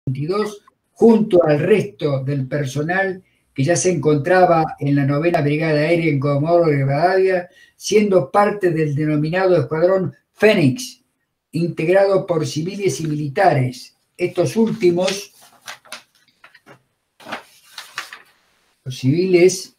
1922, junto al resto del personal que ya se encontraba en la 9ª Brigada Aérea en Comodoro Rivadavia, siendo parte del denominado Escuadrón Fénix, integrado por civiles y militares. Estos últimos, los civiles,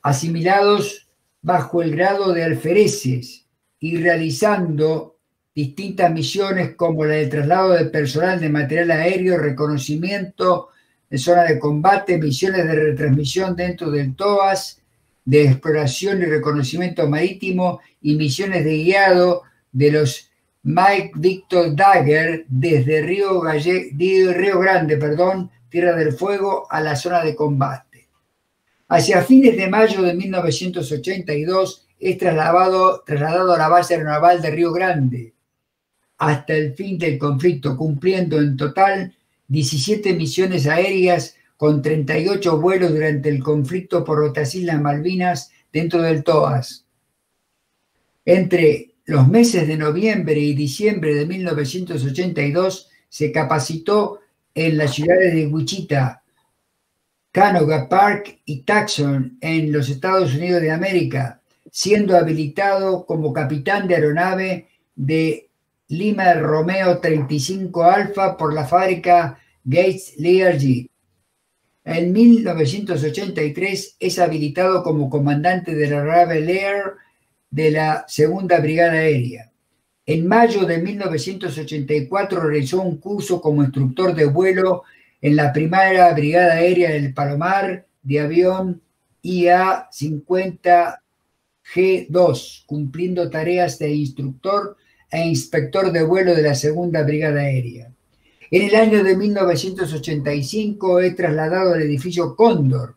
asimilados bajo el grado de alfereces y realizando distintas misiones como la del traslado de personal de material aéreo, reconocimiento en zona de combate, misiones de retransmisión dentro del TOAS, de exploración y reconocimiento marítimo y misiones de guiado de los Mike Victor Dagger desde Río Grande, Tierra del Fuego, a la zona de combate. Hacia fines de mayo de 1982 es trasladado a la base aeronaval de Río Grande hasta el fin del conflicto, cumpliendo en total 17 misiones aéreas con 38 vuelos durante el conflicto por las Islas Malvinas dentro del TOAS. Entre los meses de noviembre y diciembre de 1982 se capacitó en las ciudades de Wichita, Canoga Park y Tucson en los Estados Unidos de América, siendo habilitado como capitán de aeronave de Lima Romeo 35 Alfa por la fábrica Gates Learjet. En 1983 es habilitado como comandante de la aeronave Lear de la Segunda Brigada Aérea. En mayo de 1984 realizó un curso como instructor de vuelo en la Primera Brigada Aérea del Palomar de avión IA-50G2, cumpliendo tareas de instructor e inspector de vuelo de la Segunda Brigada Aérea. En el año de 1985 es trasladado al edificio Cóndor,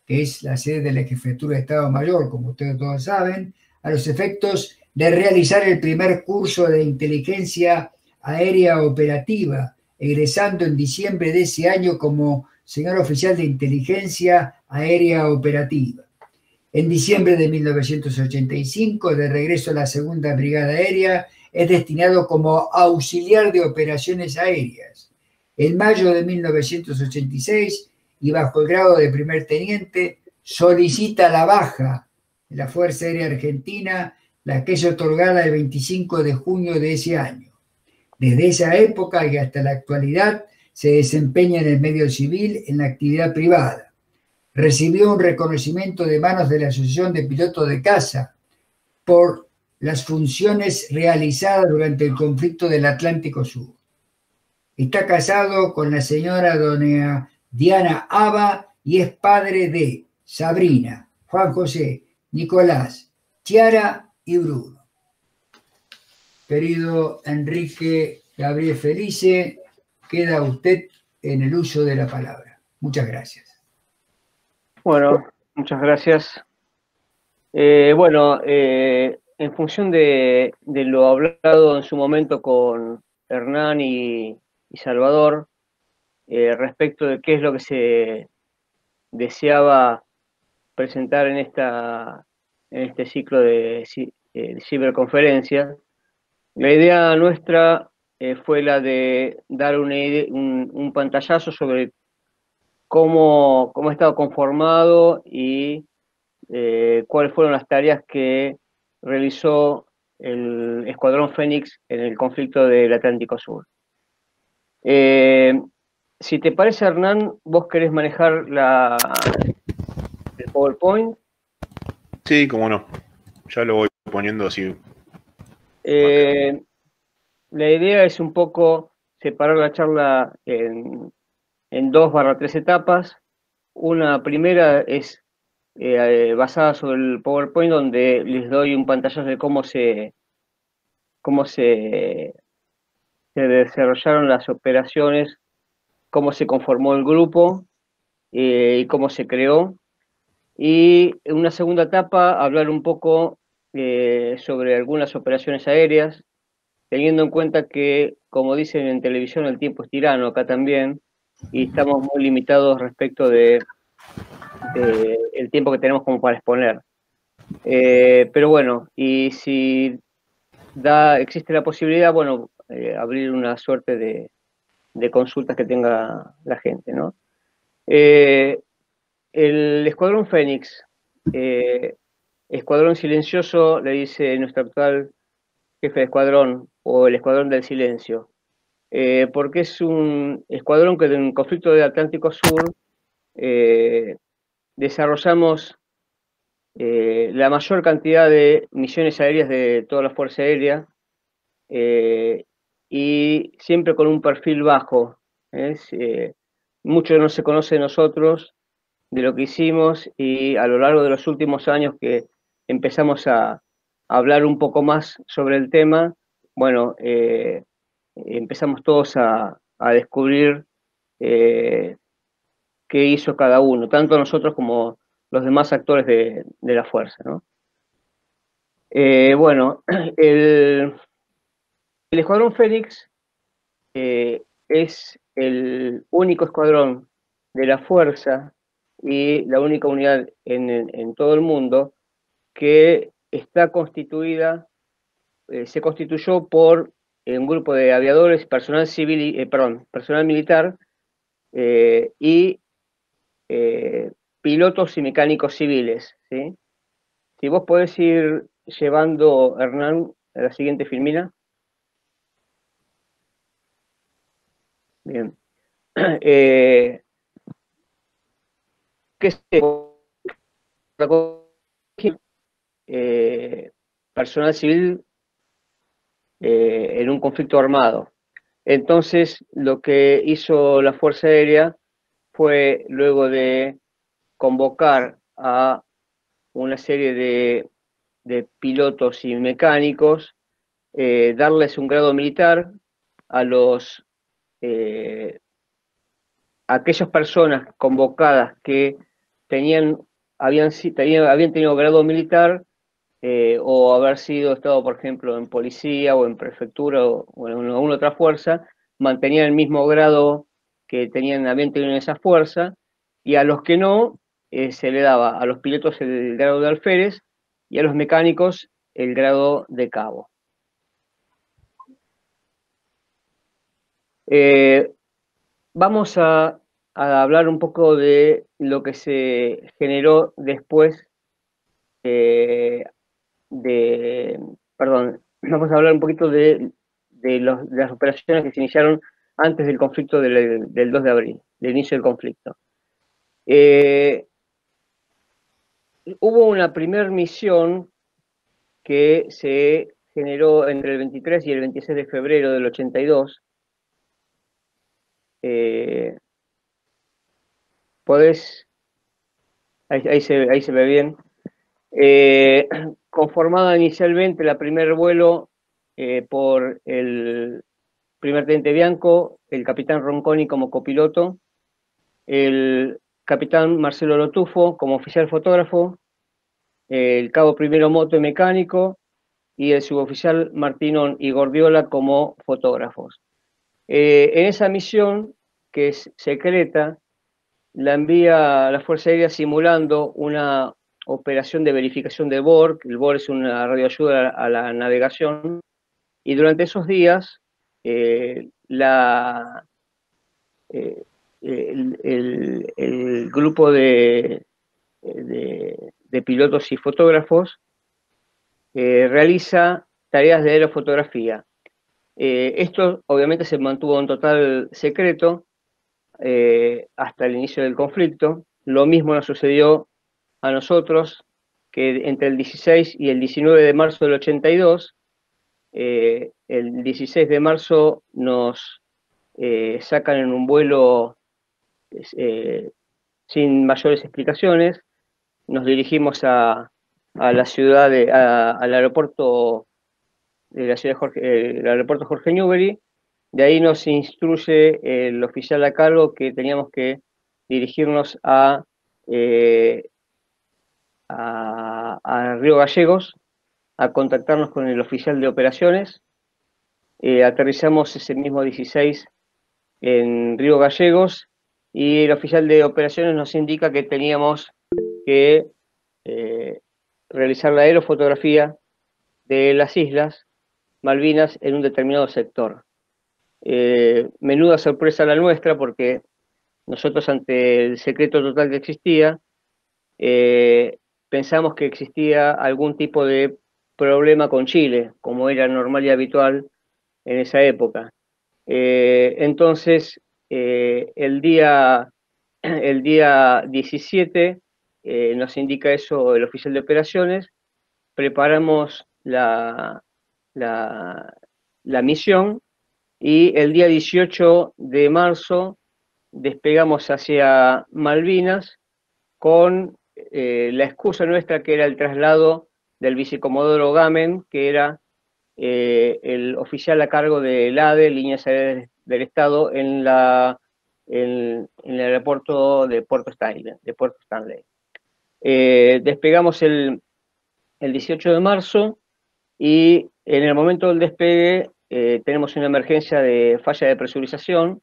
que es la sede de la Jefatura de Estado Mayor, como ustedes todos saben, a los efectos de realizar el primer curso de inteligencia aérea operativa, egresando en diciembre de ese año como señor oficial de inteligencia aérea operativa. En diciembre de 1985, de regreso a la Segunda Brigada Aérea, es destinado como auxiliar de operaciones aéreas. En mayo de 1986, y bajo el grado de primer teniente, solicita la baja de la Fuerza Aérea Argentina, la que es otorgada el 25 de junio de ese año. Desde esa época y hasta la actualidad se desempeña en el medio civil en la actividad privada. Recibió un reconocimiento de manos de la Asociación de Pilotos de Caza por las funciones realizadas durante el conflicto del Atlántico Sur. Está casado con la señora doña Diana Aba y es padre de Sabrina, Juan José, Nicolás, Chiara y Bruno. Querido Enrique Gabriel Felice, queda usted en el uso de la palabra. Muchas gracias. Bueno, muchas gracias. En función de lo hablado en su momento con Hernán y Salvador, respecto de qué es lo que se deseaba presentar en este ciclo de ciberconferencias, la idea nuestra fue la de dar un pantallazo sobre cómo ha estado conformado y cuáles fueron las tareas que realizó el Escuadrón Fénix en el conflicto del Atlántico Sur. Si te parece, Hernán, ¿vos querés manejar el PowerPoint? Sí, cómo no. Ya lo voy poniendo así. La idea es un poco separar la charla en 2/3 etapas. Una primera es basada sobre el PowerPoint, donde les doy un pantallazo de cómo se desarrollaron las operaciones, cómo se conformó el grupo y cómo se creó. Y en una segunda etapa, hablar un poco sobre algunas operaciones aéreas, teniendo en cuenta que, como dicen en televisión, el tiempo es tirano acá también, y estamos muy limitados respecto de el tiempo que tenemos como para exponer. Pero bueno, y si existe la posibilidad, abrir una suerte consultas que tenga la gente, ¿no? El Escuadrón Fénix, Escuadrón Silencioso, le dice nuestro actual jefe de escuadrón, o el Escuadrón del Silencio, porque es un escuadrón que en el conflicto del Atlántico Sur desarrollamos la mayor cantidad de misiones aéreas de toda la Fuerza Aérea, y siempre con un perfil bajo. Mucho no se conoce de nosotros, de lo que hicimos, y a lo largo de los últimos años que empezamos a hablar un poco más sobre el tema, bueno, empezamos todos a descubrir qué hizo cada uno, tanto nosotros como los demás actores de la fuerza, ¿no? Bueno, el Escuadrón Fénix es el único escuadrón de la fuerza y la única unidad en todo el mundo que está constituida, se constituyó por un grupo de aviadores, personal civil, personal militar y pilotos y mecánicos civiles, ¿sí? Si vos podés ir llevando, Hernán, a la siguiente filmina. Bien. ¿Qué es personal civil en un conflicto armado? Entonces, lo que hizo la Fuerza Aérea fue, luego de convocar a una serie de pilotos y mecánicos, darles un grado militar a aquellas personas convocadas que habían tenido grado militar, o haber estado, por ejemplo, en policía o en prefectura o en alguna otra fuerza, mantenían el mismo grado que habían tenido en esa fuerza, y a los que no, se le daba a los pilotos el grado de alférez y a los mecánicos el grado de cabo. Vamos a hablar un poco de lo que se generó después vamos a hablar un poquito de las operaciones que se iniciaron antes del conflicto del 2 de abril, del inicio del conflicto. Hubo una primera misión que se generó entre el 23 y el 26 de febrero del 82. Ahí se ve bien. Conformada inicialmente la primer vuelo por el primer teniente Bianco, el capitán Ronconi como copiloto, el capitán Marcelo Lotufo como oficial fotógrafo, el cabo primero Moto y mecánico, y el suboficial Martínón y Gordiola como fotógrafos. En esa misión, que es secreta, la envía la Fuerza Aérea simulando una operación de verificación de BOR. El BOR es una radioayuda a la navegación, y durante esos días el grupo de pilotos y fotógrafos realiza tareas de aerofotografía. Esto obviamente se mantuvo en total secreto hasta el inicio del conflicto. Lo mismo nos sucedió a nosotros, que entre el 16 y el 19 de marzo del 82, el 16 de marzo nos sacan en un vuelo sin mayores explicaciones. Nos dirigimos a la ciudad, al aeropuerto de la ciudad el aeropuerto Jorge Newbery. De ahí nos instruye el oficial a cargo que teníamos que dirigirnos a Río Gallegos, a contactarnos con el oficial de operaciones. Aterrizamos ese mismo 16 en Río Gallegos, y el oficial de operaciones nos indica que teníamos que realizar la aerofotografía de las islas Malvinas en un determinado sector. Menuda sorpresa la nuestra, porque nosotros, ante el secreto total que existía, pensamos que existía algún tipo de problema con Chile, como era normal y habitual en esa época. Entonces, el día 17 nos indica eso el oficial de operaciones, preparamos la misión, y el día 18 de marzo despegamos hacia Malvinas con la excusa nuestra, que era el traslado del vicecomodoro Gamen, que era el oficial a cargo del ADE, Líneas Aéreas del Estado, en el aeropuerto de Puerto Stanley. Despegamos el 18 de marzo, y en el momento del despegue tenemos una emergencia de falla de presurización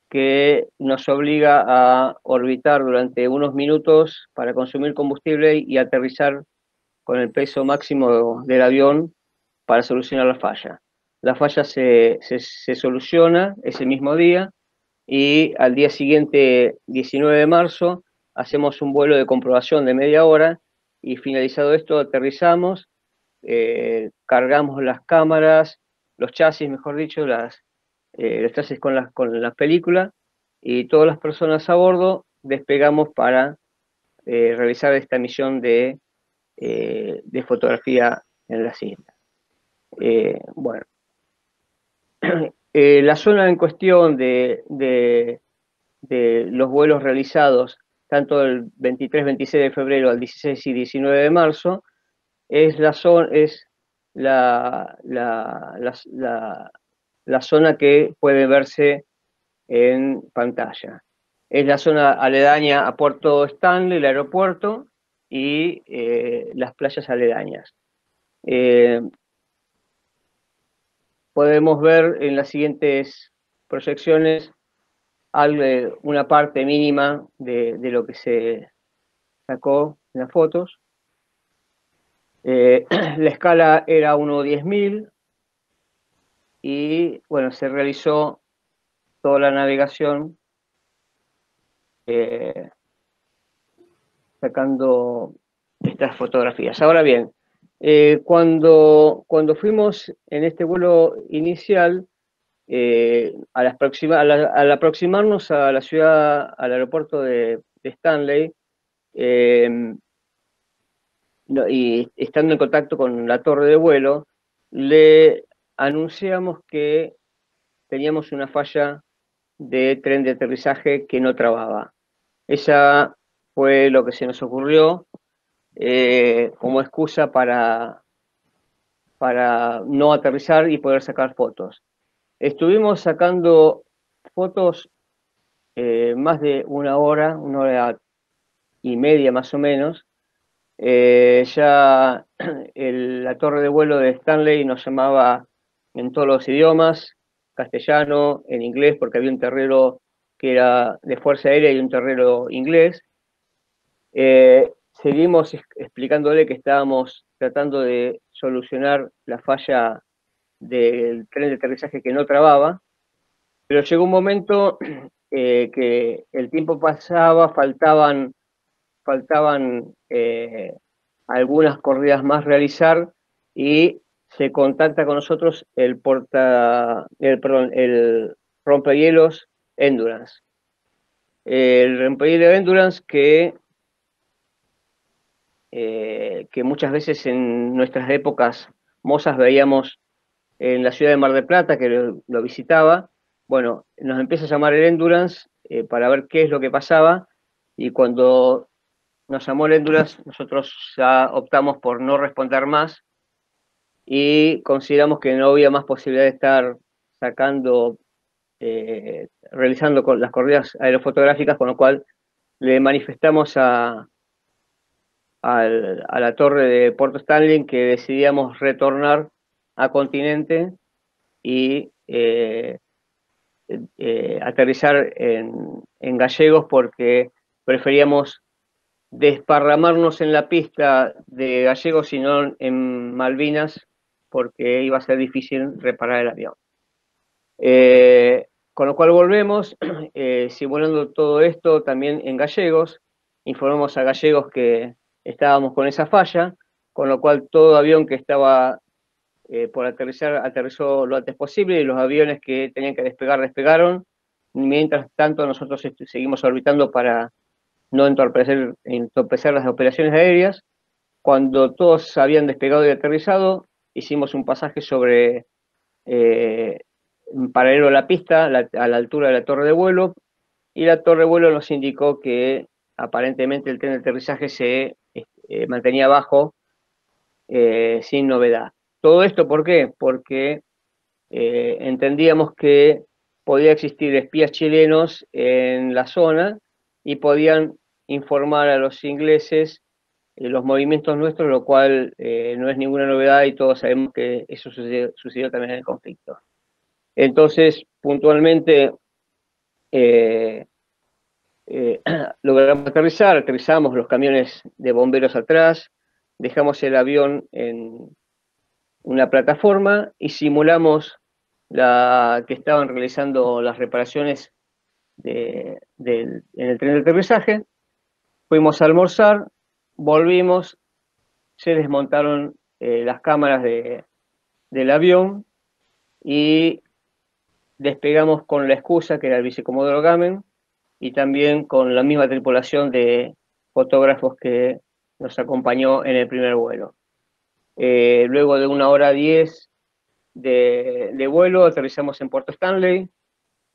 que nos obliga a orbitar durante unos minutos para consumir combustible y aterrizar con el peso máximo del avión para solucionar la falla. La falla se soluciona ese mismo día, y al día siguiente, 19 de marzo, hacemos un vuelo de comprobación de media hora, y finalizado esto aterrizamos, cargamos las cámaras, los chasis, mejor dicho, los chasis con la película, y todas las personas a bordo despegamos para realizar esta misión de fotografía en las islas. Bueno, la zona en cuestión de los vuelos realizados, tanto el 23, 26 de febrero al 16 y 19 de marzo, es la zona que puede verse en pantalla. Es la zona aledaña a Puerto Stanley, el aeropuerto, y las playas aledañas. Podemos ver en las siguientes proyecciones una parte mínima de lo que se sacó en las fotos. La escala era 1/10.000, y bueno, se realizó toda la navegación sacando estas fotografías. Ahora bien, cuando fuimos en este vuelo inicial, al aproximarnos a la ciudad, al aeropuerto de Stanley, y estando en contacto con la torre de vuelo, le anunciamos que teníamos una falla de tren de aterrizaje que no trababa. Esa fue lo que se nos ocurrió como excusa para no aterrizar y poder sacar fotos. Estuvimos sacando fotos más de una hora y media más o menos. Ya la torre de vuelo de Stanley nos llamaba en todos los idiomas, castellano, en inglés, porque había un terrero que era de Fuerza Aérea y un terrero inglés. Seguimos explicándole que estábamos tratando de solucionar la falla del tren de aterrizaje que no trababa, pero llegó un momento que el tiempo pasaba, faltaban algunas corridas más realizar, y se contacta con nosotros el rompehielos Endurance. El rompehielos Endurance que muchas veces en nuestras épocas mozas veíamos en la ciudad de Mar del Plata, que lo visitaba. Bueno, nos empieza a llamar el Endurance para ver qué es lo que pasaba, y cuando nos llamó el Endurance, nosotros ya optamos por no responder más, y consideramos que no había más posibilidad de estar realizando las corridas aerofotográficas, con lo cual le manifestamos a la torre de Puerto Stanley que decidíamos retornar a continente y aterrizar en Gallegos, porque preferíamos desparramarnos en la pista de Gallegos y no en Malvinas, porque iba a ser difícil reparar el avión. Con lo cual volvemos, simulando todo esto también en Gallegos, informamos a Gallegos que estábamos con esa falla, con lo cual todo avión que estaba por aterrizar, aterrizó lo antes posible, y los aviones que tenían que despegar, despegaron. Mientras tanto, nosotros seguimos orbitando para no entorpecer las operaciones aéreas. Cuando todos habían despegado y aterrizado, hicimos un pasaje sobre paralelo a la pista, a la altura de la torre de vuelo, y la torre de vuelo nos indicó que aparentemente el tren de aterrizaje se mantenía bajo, sin novedad. ¿Todo esto por qué? Porque entendíamos que podía existir espías chilenos en la zona y podían informar a los ingleses los movimientos nuestros, lo cual no es ninguna novedad y todos sabemos que eso sucedió también en el conflicto. Entonces, puntualmente, logramos aterrizar, aterrizamos los camiones de bomberos atrás, dejamos el avión en una plataforma y simulamos que estaban realizando las reparaciones en el tren de aterrizaje. Fuimos a almorzar, volvimos, se desmontaron las cámaras del avión y despegamos con la excusa que era el vicecomodoro Gamen y también con la misma tripulación de fotógrafos que nos acompañó en el primer vuelo. Luego de 1 hora 10 de vuelo, aterrizamos en Puerto Stanley.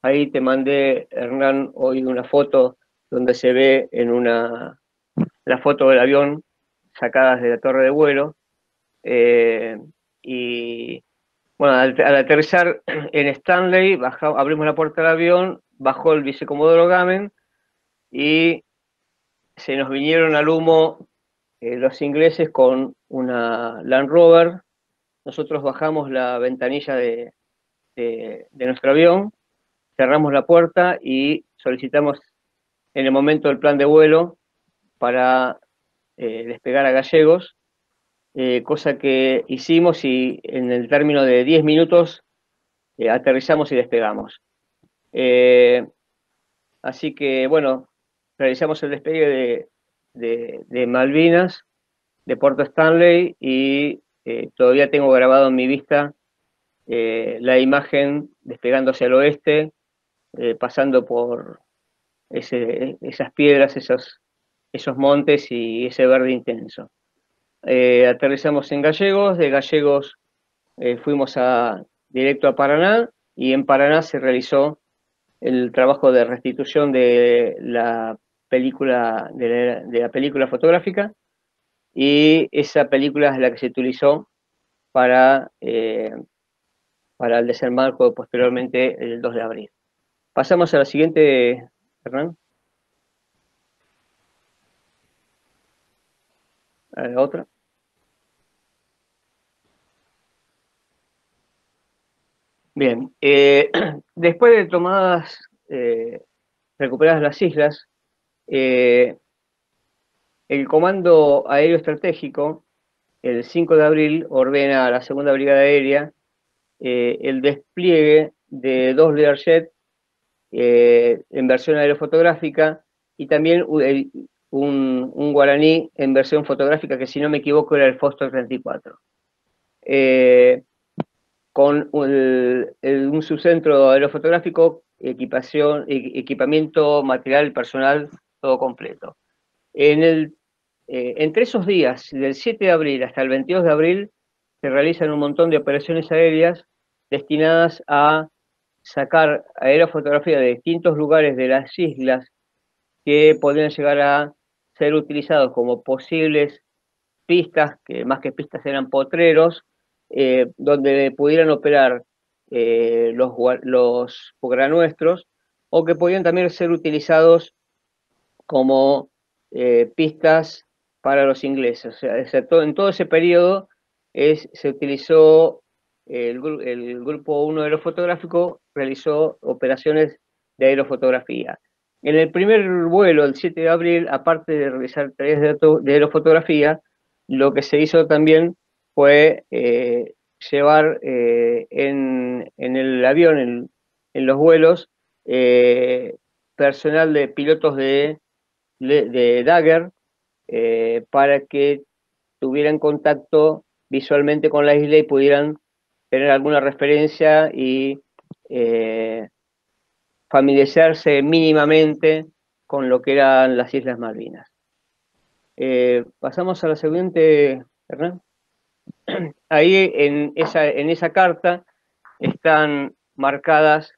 Ahí te mandé, Hernán, hoy una foto donde se ve la foto del avión sacadas de la torre de vuelo. Y bueno, al aterrizar en Stanley, abrimos la puerta del avión, bajó el vicecomodoro Gamen y se nos vinieron al humo los ingleses con una Land Rover. Nosotros bajamos la ventanilla de nuestro avión, cerramos la puerta y solicitamos en el momento el plan de vuelo para despegar a Gallegos, cosa que hicimos y en el término de 10 minutos aterrizamos y despegamos. Así que, bueno, realizamos el despegue de Malvinas, de Puerto Stanley, y todavía tengo grabado en mi vista la imagen despegando hacia el oeste, pasando por esas piedras, esos montes y ese verde intenso. Aterrizamos en Gallegos, de Gallegos fuimos directo a Paraná, y en Paraná se realizó el trabajo de restitución de la película, de la película fotográfica, y esa película es la que se utilizó para el desembarco posteriormente el 2 de abril. Pasamos a la siguiente, Hernán. A la otra. Bien, después de recuperadas las islas, el Comando Aéreo Estratégico, el 5 de abril, ordena a la Segunda Brigada Aérea el despliegue de 2 Learjet en versión aerofotográfica y también un Guaraní en versión fotográfica, que si no me equivoco era el Foster 34. Con un subcentro aerofotográfico, equipamiento, material, personal, todo completo. Entre esos días, del 7 de abril hasta el 22 de abril, se realizan un montón de operaciones aéreas destinadas a sacar aerofotografía de distintos lugares de las islas que podrían llegar a ser utilizados como posibles pistas, que más que pistas eran potreros, donde pudieran operar los pogranuestros, o que podían también ser utilizados como pistas para los ingleses. O sea, en todo ese periodo se utilizó el grupo 1 aerofotográfico, realizó operaciones de aerofotografía. En el primer vuelo, el 7 de abril, aparte de realizar tareas de aerofotografía, lo que se hizo también fue llevar en el avión, en los vuelos personal de pilotos de Dagger para que tuvieran contacto visualmente con la isla y pudieran tener alguna referencia y familiarizarse mínimamente con lo que eran las Islas Malvinas. Pasamos a la siguiente, Hernán. Ahí en esa carta están marcadas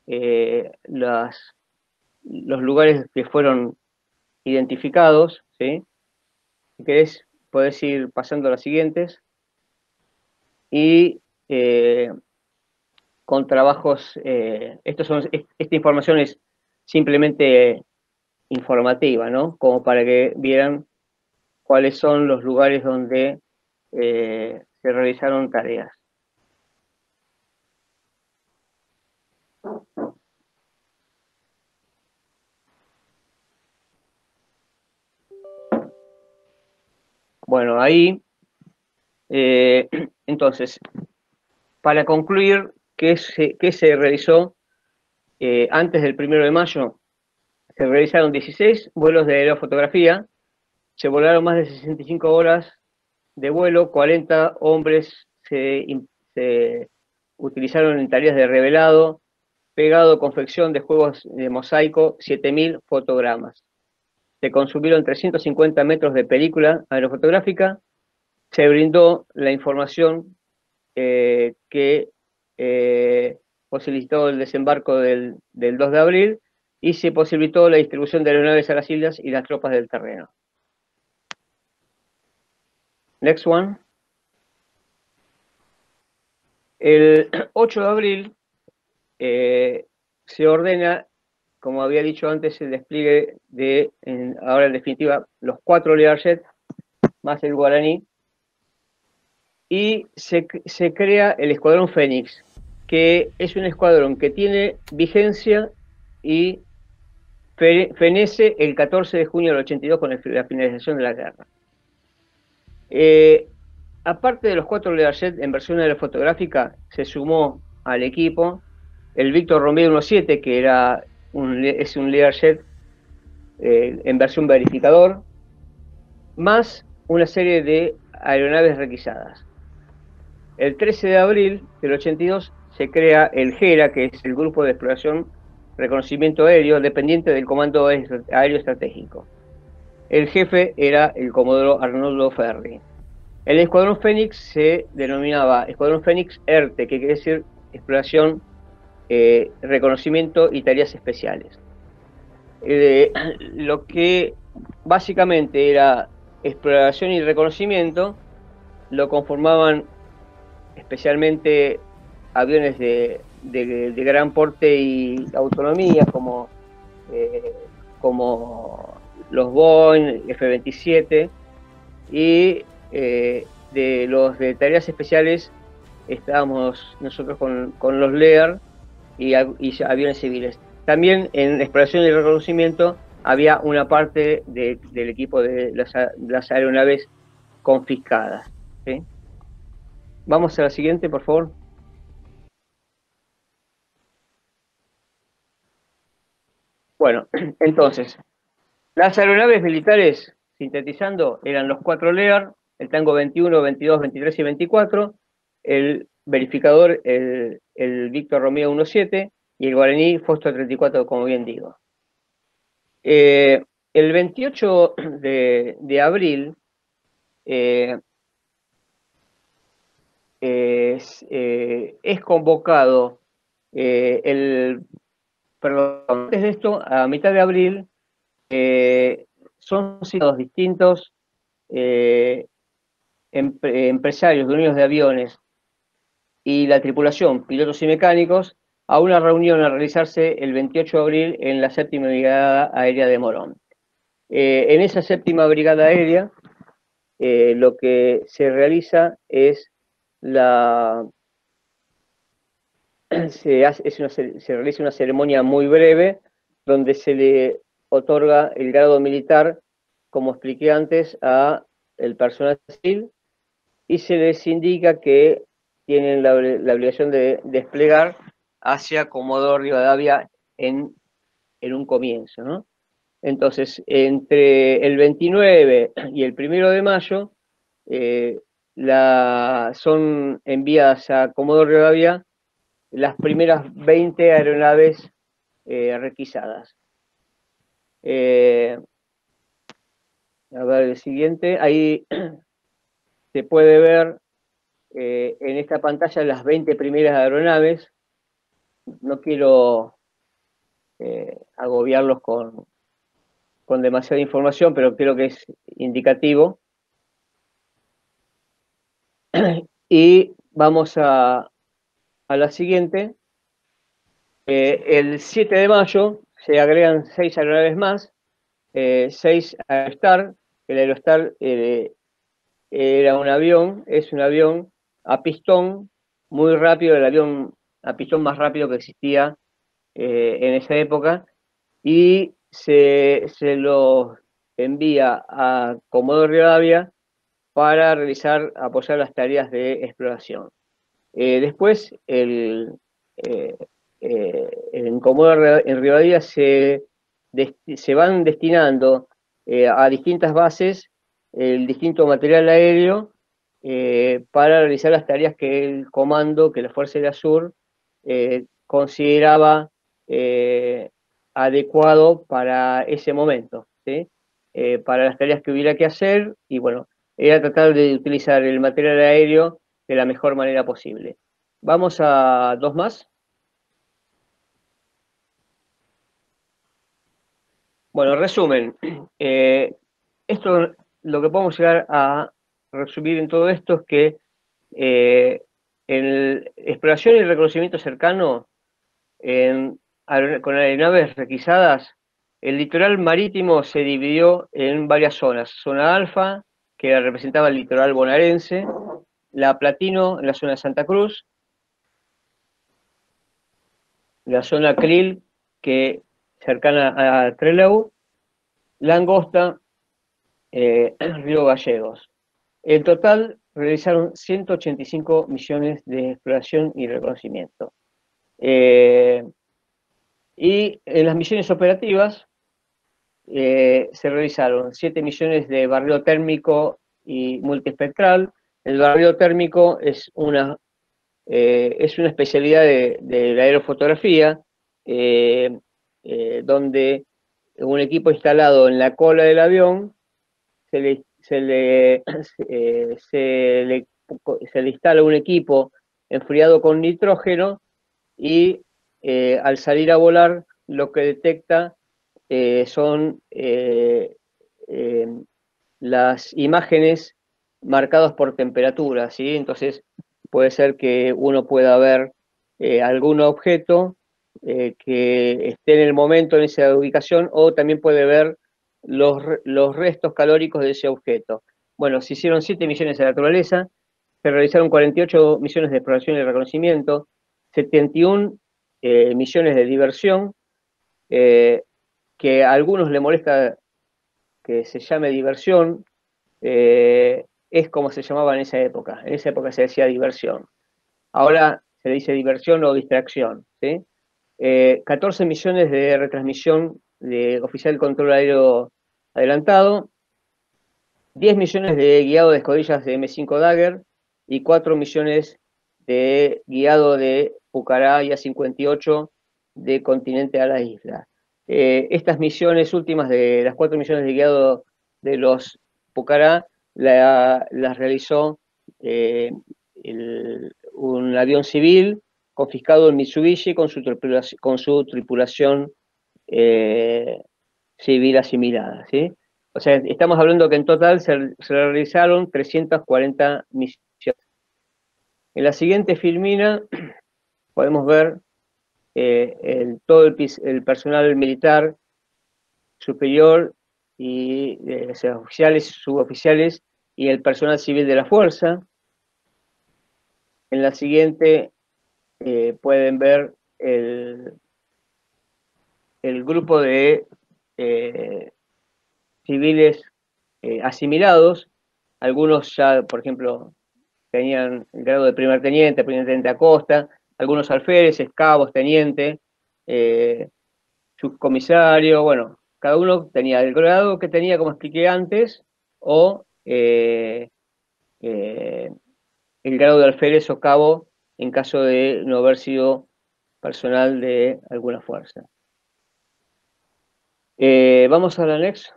los lugares que fueron identificados, ¿sí? Si querés, podés ir pasando a las siguientes. Y con trabajos, esta información es simplemente informativa, ¿no? Como para que vieran cuáles son los lugares donde se realizaron tareas. Bueno, ahí, entonces, para concluir, ¿qué se realizó antes del 1 de mayo? Se realizaron 16 vuelos de aerofotografía, se volaron más de 65 horas de vuelo, 40 hombres se utilizaron en tareas de revelado, pegado, confección de juegos de mosaico, 7.000 fotogramas. Se consumieron 350 metros de película aerofotográfica, se brindó la información que posibilitó el desembarco del 2 de abril y se posibilitó la distribución de aeronaves a las islas y las tropas del terreno. Next one. El 8 de abril se ordena, como había dicho antes, el despliegue de, ahora en definitiva, los 4 Learjet más el Guaraní, y se crea el Escuadrón Fénix, que es un escuadrón que tiene vigencia y fenece el 14 de junio del 82 con la finalización de la guerra. Aparte de los 4 Learjet en versión aerofotográfica, se sumó al equipo el Víctor Romeo 17, que es un Learjet en versión verificador, más una serie de aeronaves requisadas. El 13 de abril del 82 se crea el GERA, que es el Grupo de Exploración Reconocimiento Aéreo, dependiente del Comando Aéreo Estratégico. El jefe era el comodoro Arnoldo Ferri. El Escuadrón Fénix se denominaba Escuadrón Fénix ERTE, que quiere decir Exploración, Reconocimiento y Tareas Especiales. Lo que básicamente era exploración y reconocimiento lo conformaban especialmente aviones de gran porte y autonomía, como los Boeing F-27, y de los de tareas especiales estábamos nosotros con los Lear y aviones civiles. También en exploración y reconocimiento había una parte del equipo de las aeronaves confiscadas, ¿sí? Vamos a la siguiente, por favor. Bueno, entonces, las aeronaves militares, sintetizando, eran los 4 Lear, el Tango 21, 22, 23 y 24, el verificador, el Víctor Romeo 17 y el Guaraní Foster 34, como bien digo. El 28 de abril es convocado perdón, antes de esto, a mitad de abril, son citados distintos empresarios, dueños de aviones y la tripulación, pilotos y mecánicos, a una reunión a realizarse el 28 de abril en la 7ª Brigada Aérea de Morón. En esa 7ª Brigada Aérea, lo que se realiza es se realiza una ceremonia muy breve donde se le otorga el grado militar, como expliqué antes, a el personal civil y se les indica que tienen la obligación de desplegar hacia Comodoro Rivadavia en un comienzo, ¿no? Entonces, entre el 29 y el 1 de mayo, son enviadas a Comodoro Rivadavia las primeras 20 aeronaves requisadas. A ver el siguiente, ahí se puede ver en esta pantalla las 20 primeras aeronaves. No quiero agobiarlos con demasiada información, pero creo que es indicativo. Y vamos a la siguiente. El 7 de mayo se agregan 6 aeronaves más, 6 Aerostar. El Aerostar era un avión, es un avión a pistón muy rápido, el avión a pistón más rápido que existía en esa época, y se lo envía a Comodoro Rivadavia para apoyar las tareas de exploración. Después, en Comodoro Rivadavia se van destinando a distintas bases el distinto material aéreo para realizar las tareas que el comando, que la Fuerza Aérea Sur consideraba adecuado para ese momento, ¿sí? Para las tareas que hubiera que hacer, y bueno, era tratar de utilizar el material aéreo de la mejor manera posible. Vamos a 2 más. Bueno, resumen. Esto, lo que podemos llegar a resumir en todo esto es que en exploración y reconocimiento cercano, con aeronaves requisadas, el litoral marítimo se dividió en varias zonas. Zona alfa, que representaba el litoral bonaerense, la Platino en la zona de Santa Cruz, la zona Krill, que cercana a Trelew, la Angosta, Río Gallegos. En total realizaron 185 misiones de exploración y reconocimiento. Y en las misiones operativas se realizaron 7 misiones de barrido térmico y multiespectral. El barrido térmico es una especialidad de la aerofotografía, donde un equipo instalado en la cola del avión se le instala un equipo enfriado con nitrógeno y al salir a volar lo que detecta son las imágenes marcadas por temperatura, ¿sí? Entonces puede ser que uno pueda ver algún objeto que esté en el momento en esa ubicación, o también puede ver los restos calóricos de ese objeto. Bueno, se hicieron 7 misiones de naturaleza, se realizaron 48 misiones de exploración y reconocimiento, 71 misiones de diversión, que a algunos le molesta que se llame diversión, es como se llamaba en esa época. En esa época se decía diversión. Ahora se le dice diversión o distracción, ¿sí? 14 misiones de retransmisión de oficial de control aéreo adelantado, 10 misiones de guiado de escuadrillas de M5 Dagger y 4 misiones de guiado de Pucará y A-58 de continente a la isla. Estas misiones últimas de las 4 misiones de guiado de los Pucará las realizó un avión civil confiscado en Mitsubishi con su tripulación civil asimilada, ¿sí? O sea, estamos hablando que en total se realizaron 340 misiones. En la siguiente filmina podemos ver todo el personal militar superior y oficiales, suboficiales y el personal civil de la fuerza. En la siguiente pueden ver el grupo de civiles asimilados. Algunos ya, por ejemplo, tenían el grado de primer teniente Acosta, algunos alféreces, cabos, teniente, subcomisario, bueno, cada uno tenía el grado que tenía, como expliqué antes, o el grado de alférez o cabo en caso de no haber sido personal de alguna fuerza. Vamos al anexo.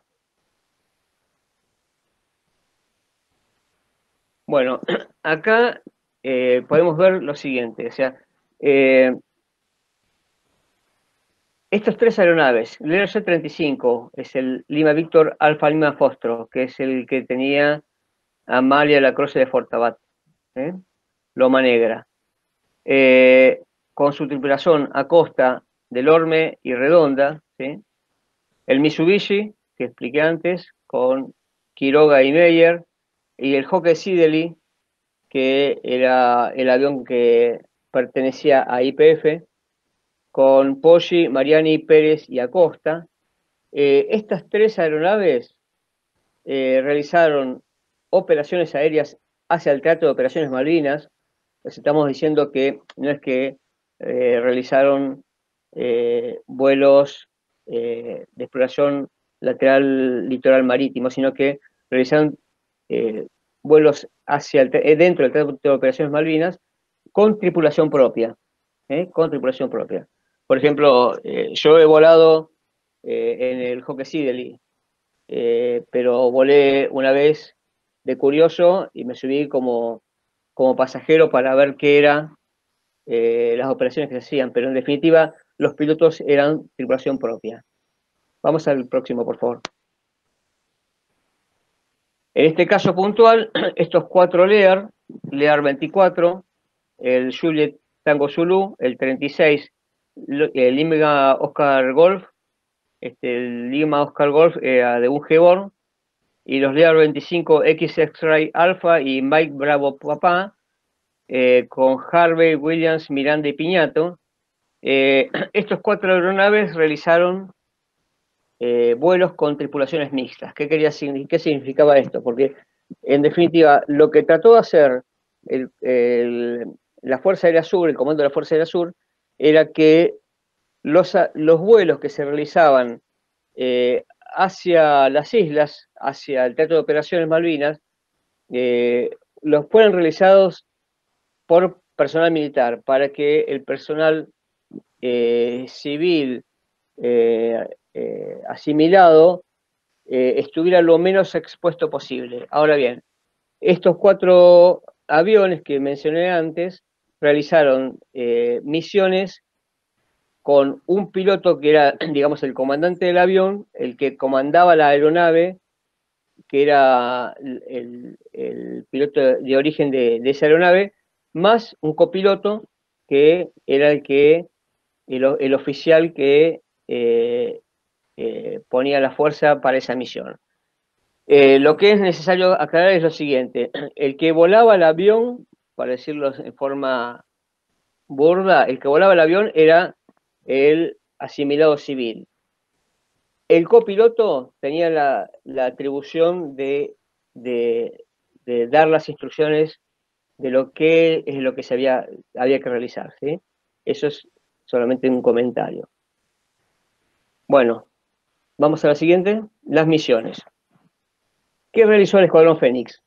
Bueno, acá podemos ver lo siguiente, o sea, estas tres aeronaves, el LC-35 es el Lima Víctor Alfa Lima Fostro, que es el que tenía Amalia Lacroze de Fortabat, Loma Negra, con su tripulación Acosta, Delorme y Redonda, ¿sí? El Mitsubishi, que expliqué antes, con Quiroga y Meyer, y el Hawker Siddeley, que era el avión que pertenecía a YPF, con Poggi, Mariani, Pérez y Acosta. Estas tres aeronaves realizaron operaciones aéreas hacia el Teatro de Operaciones Malvinas. Les estamos diciendo que no es que realizaron vuelos de exploración lateral litoral marítimo, sino que realizaron vuelos hacia dentro del Teatro de Operaciones Malvinas con tripulación propia. Con tripulación propia. Por ejemplo, yo he volado en el Hawker Siddeley, pero volé una vez de curioso y me subí como pasajero para ver qué eran las operaciones que se hacían, pero en definitiva los pilotos eran tripulación propia. Vamos al próximo, por favor. En este caso puntual, estos cuatro Lear 24, el Juliet Tango Zulu, el 36, el Lima Oscar Golf, el Lima Oscar Golf de un G-Born, y los Lear 25 X X-Ray Alpha y Mike Bravo Papá, con Harvey, Williams, Miranda y Piñato. Estos cuatro aeronaves realizaron vuelos con tripulaciones mixtas. ¿Qué significaba esto? Porque, en definitiva, lo que trató de hacer la Fuerza Aérea Sur, el Comando de la Fuerza Aérea Sur, era que los vuelos que se realizaban hacia las islas, hacia el Teatro de Operaciones Malvinas, los fueran realizados por personal militar, para que el personal civil asimilado estuviera lo menos expuesto posible. Ahora bien, estos cuatro aviones que mencioné antes realizaron misiones con un piloto que era, digamos, el comandante del avión, el que comandaba la aeronave, que era el piloto de origen de esa aeronave, más un copiloto que era el oficial que ponía la fuerza para esa misión. Lo que es necesario aclarar es lo siguiente: el que volaba el avión, para decirlo en forma burda, el que volaba el avión era el asimilado civil. El copiloto tenía la atribución de dar las instrucciones de lo que es lo que había que realizar, ¿sí? Eso es solamente un comentario. Bueno, vamos a la siguiente, las misiones. ¿Qué realizó el Escuadrón Fénix?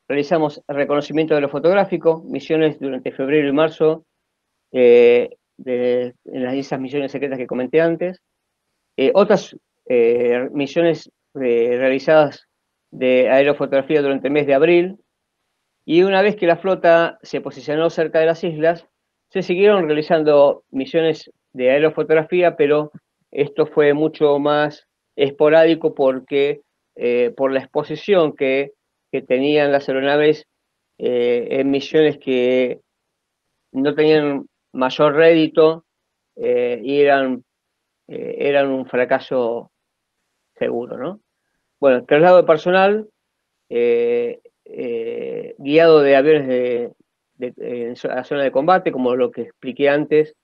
Realizamos reconocimiento de lo fotográfico, misiones durante febrero y marzo, en esas misiones secretas que comenté antes. Otras misiones realizadas de aerofotografía durante el mes de abril. Y una vez que la flota se posicionó cerca de las islas, se siguieron realizando misiones de aerofotografía, pero esto fue mucho más esporádico porque por la exposición que tenían las aeronaves en misiones que no tenían mayor rédito y eran un fracaso seguro, ¿no? Bueno, traslado de personal guiado de aviones en la zona de combate, como lo que expliqué antes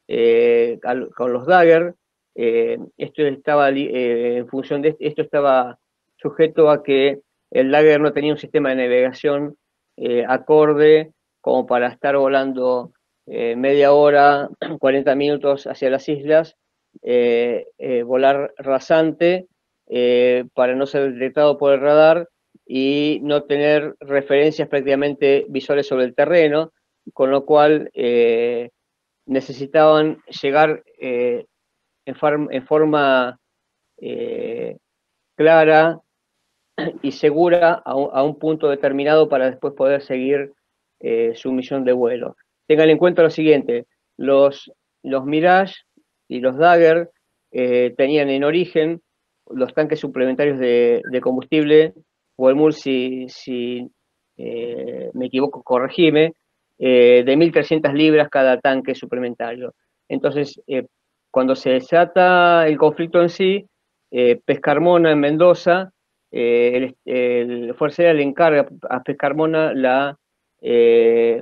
con los Dagger. Esto estaba en función de esto, estaba sujeto a que el Dagger no tenía un sistema de navegación acorde como para estar volando media hora, 40 minutos hacia las islas, volar rasante para no ser detectado por el radar y no tener referencias prácticamente visuales sobre el terreno, con lo cual necesitaban llegar en forma clara y segura a un punto determinado para después poder seguir su misión de vuelo. Tengan en cuenta lo siguiente, los Mirage y los Dagger tenían en origen los tanques suplementarios de combustible, o el MUL, si me equivoco, corregime, de 1.300 libras cada tanque suplementario. Entonces, cuando se desata el conflicto en sí, Pescarmona en Mendoza, el Fuerza Aérea le encarga a Pescarmona la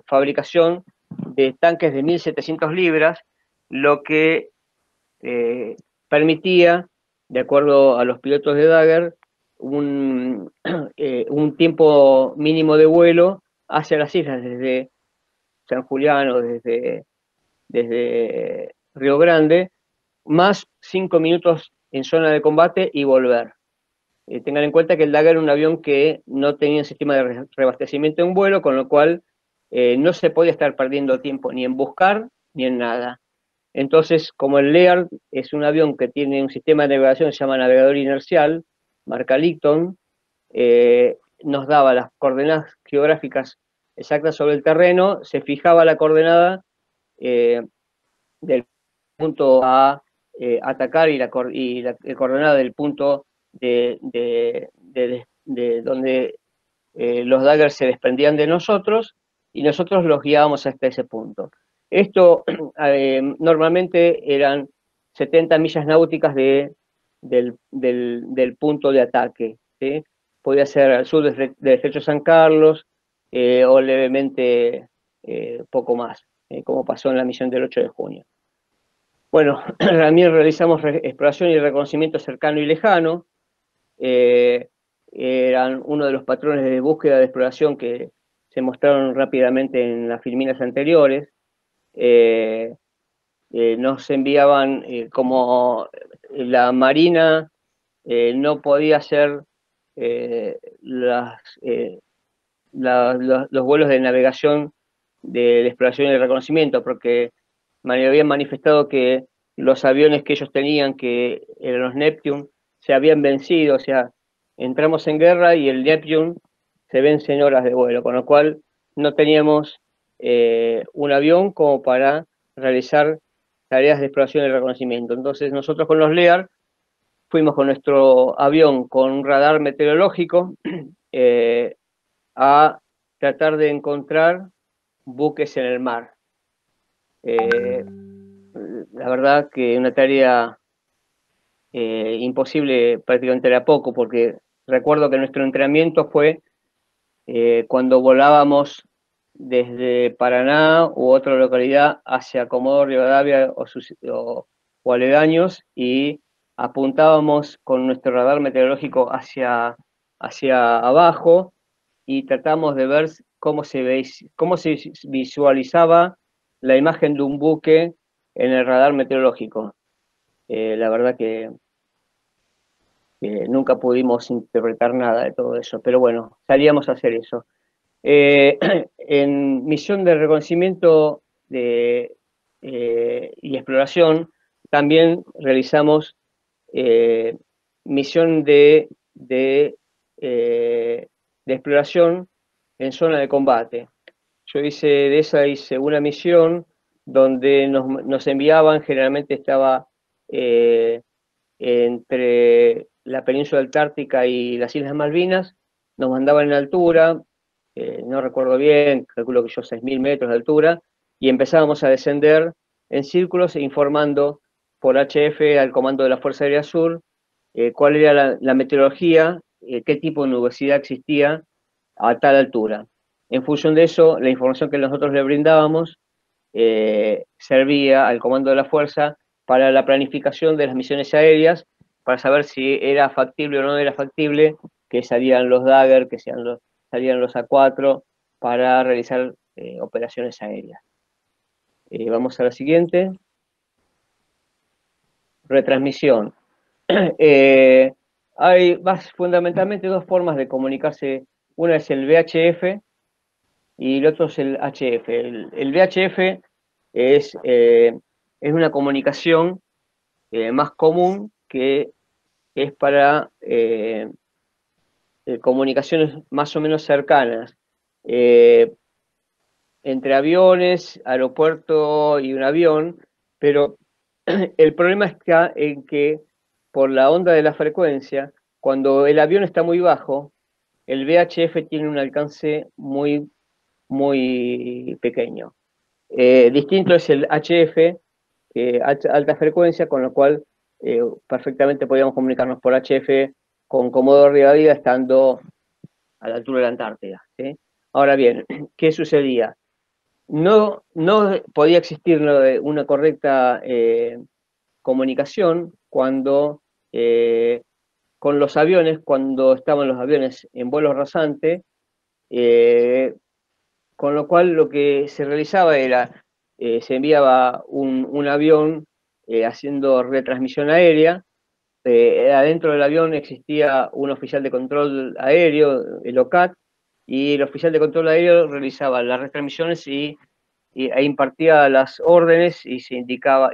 fabricación de tanques de 1.700 libras, lo que permitía, de acuerdo a los pilotos de Dagger, un tiempo mínimo de vuelo hacia las islas desde San Julián o desde Río Grande, más 5 minutos en zona de combate y volver. Tengan en cuenta que el Dagger era un avión que no tenía un sistema de reabastecimiento en vuelo, con lo cual no se podía estar perdiendo tiempo ni en buscar ni en nada. Entonces, como el Lear es un avión que tiene un sistema de navegación que se llama navegador inercial, marca Licton, nos daba las coordenadas geográficas exactas sobre el terreno, se fijaba la coordenada del punto a atacar y la coordenada del punto de donde los Daggers se desprendían de nosotros y nosotros los guiábamos hasta ese punto. Esto normalmente eran 70 millas náuticas del punto de ataque, ¿sí? Podía ser al sur del estrecho San Carlos o levemente poco más, como pasó en la misión del 8 de junio. Bueno, también realizamos exploración y reconocimiento cercano y lejano. Eran uno de los patrones de búsqueda de exploración que se mostraron rápidamente en las filminas anteriores. Nos enviaban, como la Marina no podía hacer los vuelos de navegación de exploración y reconocimiento, porque me habían manifestado que los aviones que ellos tenían, que eran los Neptune, se habían vencido, o sea, entramos en guerra y el Neptune se vence en horas de vuelo, con lo cual no teníamos un avión como para realizar tareas de exploración y reconocimiento. Entonces nosotros con los Lear fuimos con nuestro avión con un radar meteorológico a tratar de encontrar buques en el mar. La verdad que una tarea imposible prácticamente era poco, porque recuerdo que nuestro entrenamiento fue cuando volábamos desde Paraná u otra localidad hacia Comodoro Rivadavia o aledaños, y apuntábamos con nuestro radar meteorológico hacia abajo y tratamos de ver cómo se visualizaba la imagen de un buque en el radar meteorológico. La verdad que nunca pudimos interpretar nada de todo eso, pero bueno, salíamos a hacer eso. En misión de reconocimiento y exploración también realizamos misión de exploración en zona de combate. Yo hice una misión donde nos enviaban, generalmente estaba entre la península antártica y las Islas Malvinas, nos mandaban en altura, no recuerdo bien, calculo que yo 6.000 metros de altura, y empezábamos a descender en círculos informando por HF al comando de la Fuerza Aérea Sur cuál era la meteorología, qué tipo de nubosidad existía a tal altura. En función de eso, la información que nosotros le brindábamos servía al comando de la fuerza para la planificación de las misiones aéreas, para saber si era factible o no era factible que salieran los Dagger, que salieran los A4 para realizar operaciones aéreas. Vamos a la siguiente. Retransmisión. Hay fundamentalmente dos formas de comunicarse. Una es el VHF y el otro es el HF. El VHF es una comunicación más común, que es para comunicaciones más o menos cercanas, entre aviones, aeropuerto y un avión, pero el problema está en que por la onda de la frecuencia, cuando el avión está muy bajo, el VHF tiene un alcance muy, muy pequeño. Distinto es el HF, alta frecuencia, con lo cual perfectamente podíamos comunicarnos por HF con Comodoro Rivadavia estando a la altura de la Antártida, ¿sí? Ahora bien, ¿qué sucedía? No podía existir una correcta comunicación cuando con los aviones, cuando estaban los aviones en vuelo rasante, con lo cual lo que se realizaba era, se enviaba un avión haciendo retransmisión aérea. Adentro del avión existía un oficial de control aéreo, el OCAT, y el oficial de control aéreo realizaba las retransmisiones e impartía las órdenes y indicaba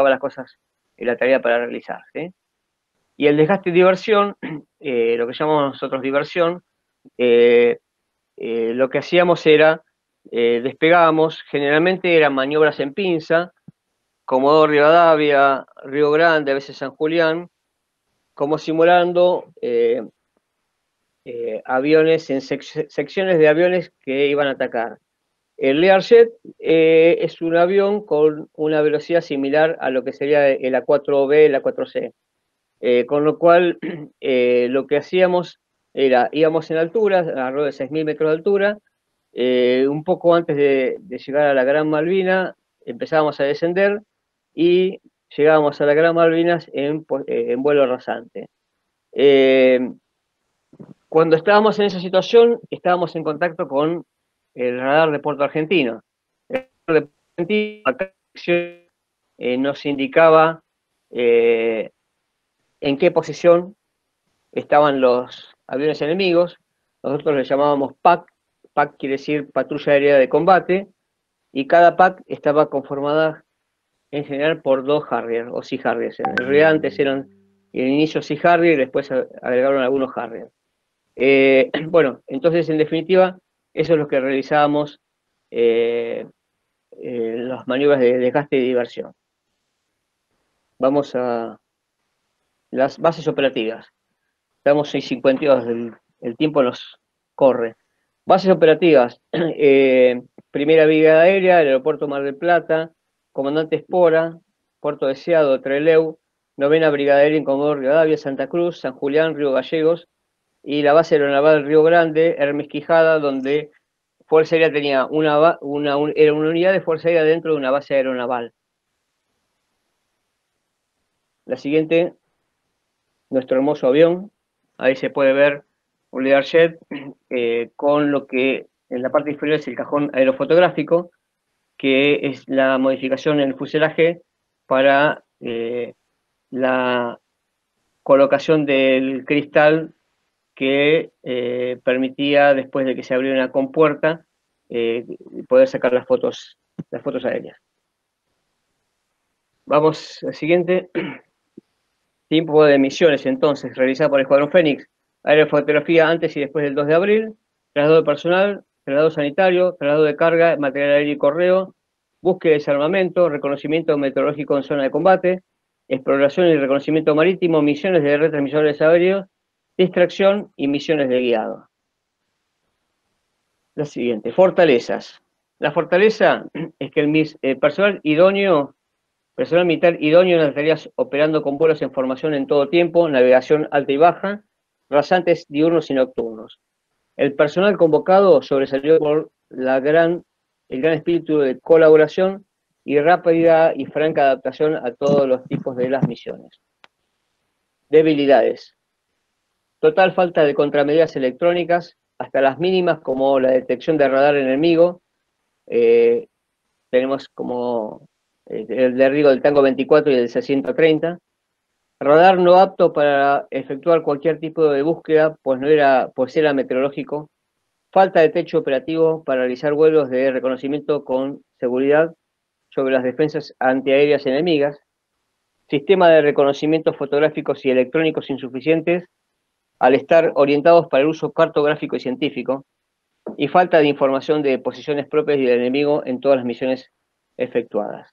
las cosas en la tarea para realizar, ¿sí? Y el desgaste y diversión, lo que llamamos nosotros diversión, lo que hacíamos era, despegábamos, generalmente eran maniobras en pinza, Comodoro Rivadavia, Río Grande, a veces San Julián, como simulando aviones en secciones de aviones que iban a atacar. El Learjet es un avión con una velocidad similar a lo que sería el A4B, el A4C. Con lo cual, lo que hacíamos era, íbamos en altura, alrededor de 6.000 metros de altura, un poco antes de llegar a la Gran Malvina, empezábamos a descender y llegábamos a la Gran Malvinas en vuelo rasante. Cuando estábamos en esa situación, estábamos en contacto con el radar de Puerto Argentino. El radar de Puerto Argentino nos indicaba en qué posición estaban los aviones enemigos. Nosotros le llamábamos PAC. PAC quiere decir Patrulla Aérea de Combate, y cada PAC estaba conformada en general por 2 Harrier o Sea Harriers. En realidad antes eran el inicio Sea Harrier y después agregaron algunos Harrier. Bueno, entonces en definitiva, eso es lo que realizábamos las maniobras de desgaste y diversión. Vamos a las bases operativas. Estamos en 52, el tiempo nos corre. Bases operativas, Primera Brigada Aérea, el Aeropuerto Mar del Plata, Comandante Espora, Puerto Deseado, Trelew, Novena Brigada Aérea en Comodoro Rivadavia, Santa Cruz, San Julián, Río Gallegos, y la base aeronaval Río Grande, Hermes Quijada, donde Fuerza Aérea tenía era una unidad de Fuerza Aérea dentro de una base aeronaval. La siguiente, nuestro hermoso avión. Ahí se puede ver un Learjet con lo que en la parte inferior es el cajón aerofotográfico, que es la modificación en el fuselaje para la colocación del cristal que permitía, después de que se abriera una compuerta, poder sacar las fotos aéreas. Vamos al siguiente. Tiempo de misiones, entonces, realizada por el Escuadrón Fénix: aerofotografía antes y después del 2 de abril, traslado de personal, traslado sanitario, traslado de carga, material aéreo y correo, búsqueda y desarmamento, reconocimiento meteorológico en zona de combate, exploración y reconocimiento marítimo, misiones de retransmisores aéreos, distracción y misiones de guiado. La siguiente, fortalezas. La fortaleza es que el personal militar idóneo en las tareas operando con vuelos en formación en todo tiempo, navegación alta y baja, rasantes diurnos y nocturnos. El personal convocado sobresalió por el gran espíritu de colaboración y rápida y franca adaptación a todos los tipos de las misiones. Debilidades. Total falta de contramedidas electrónicas, hasta las mínimas como la detección de radar enemigo, tenemos como el derribo del Tango 24 y del C-130. Radar no apto para efectuar cualquier tipo de búsqueda, pues era meteorológico. Falta de techo operativo para realizar vuelos de reconocimiento con seguridad sobre las defensas antiaéreas enemigas. Sistema de reconocimiento fotográficos y electrónicos insuficientes al estar orientados para el uso cartográfico y científico. Y falta de información de posiciones propias y del enemigo en todas las misiones efectuadas.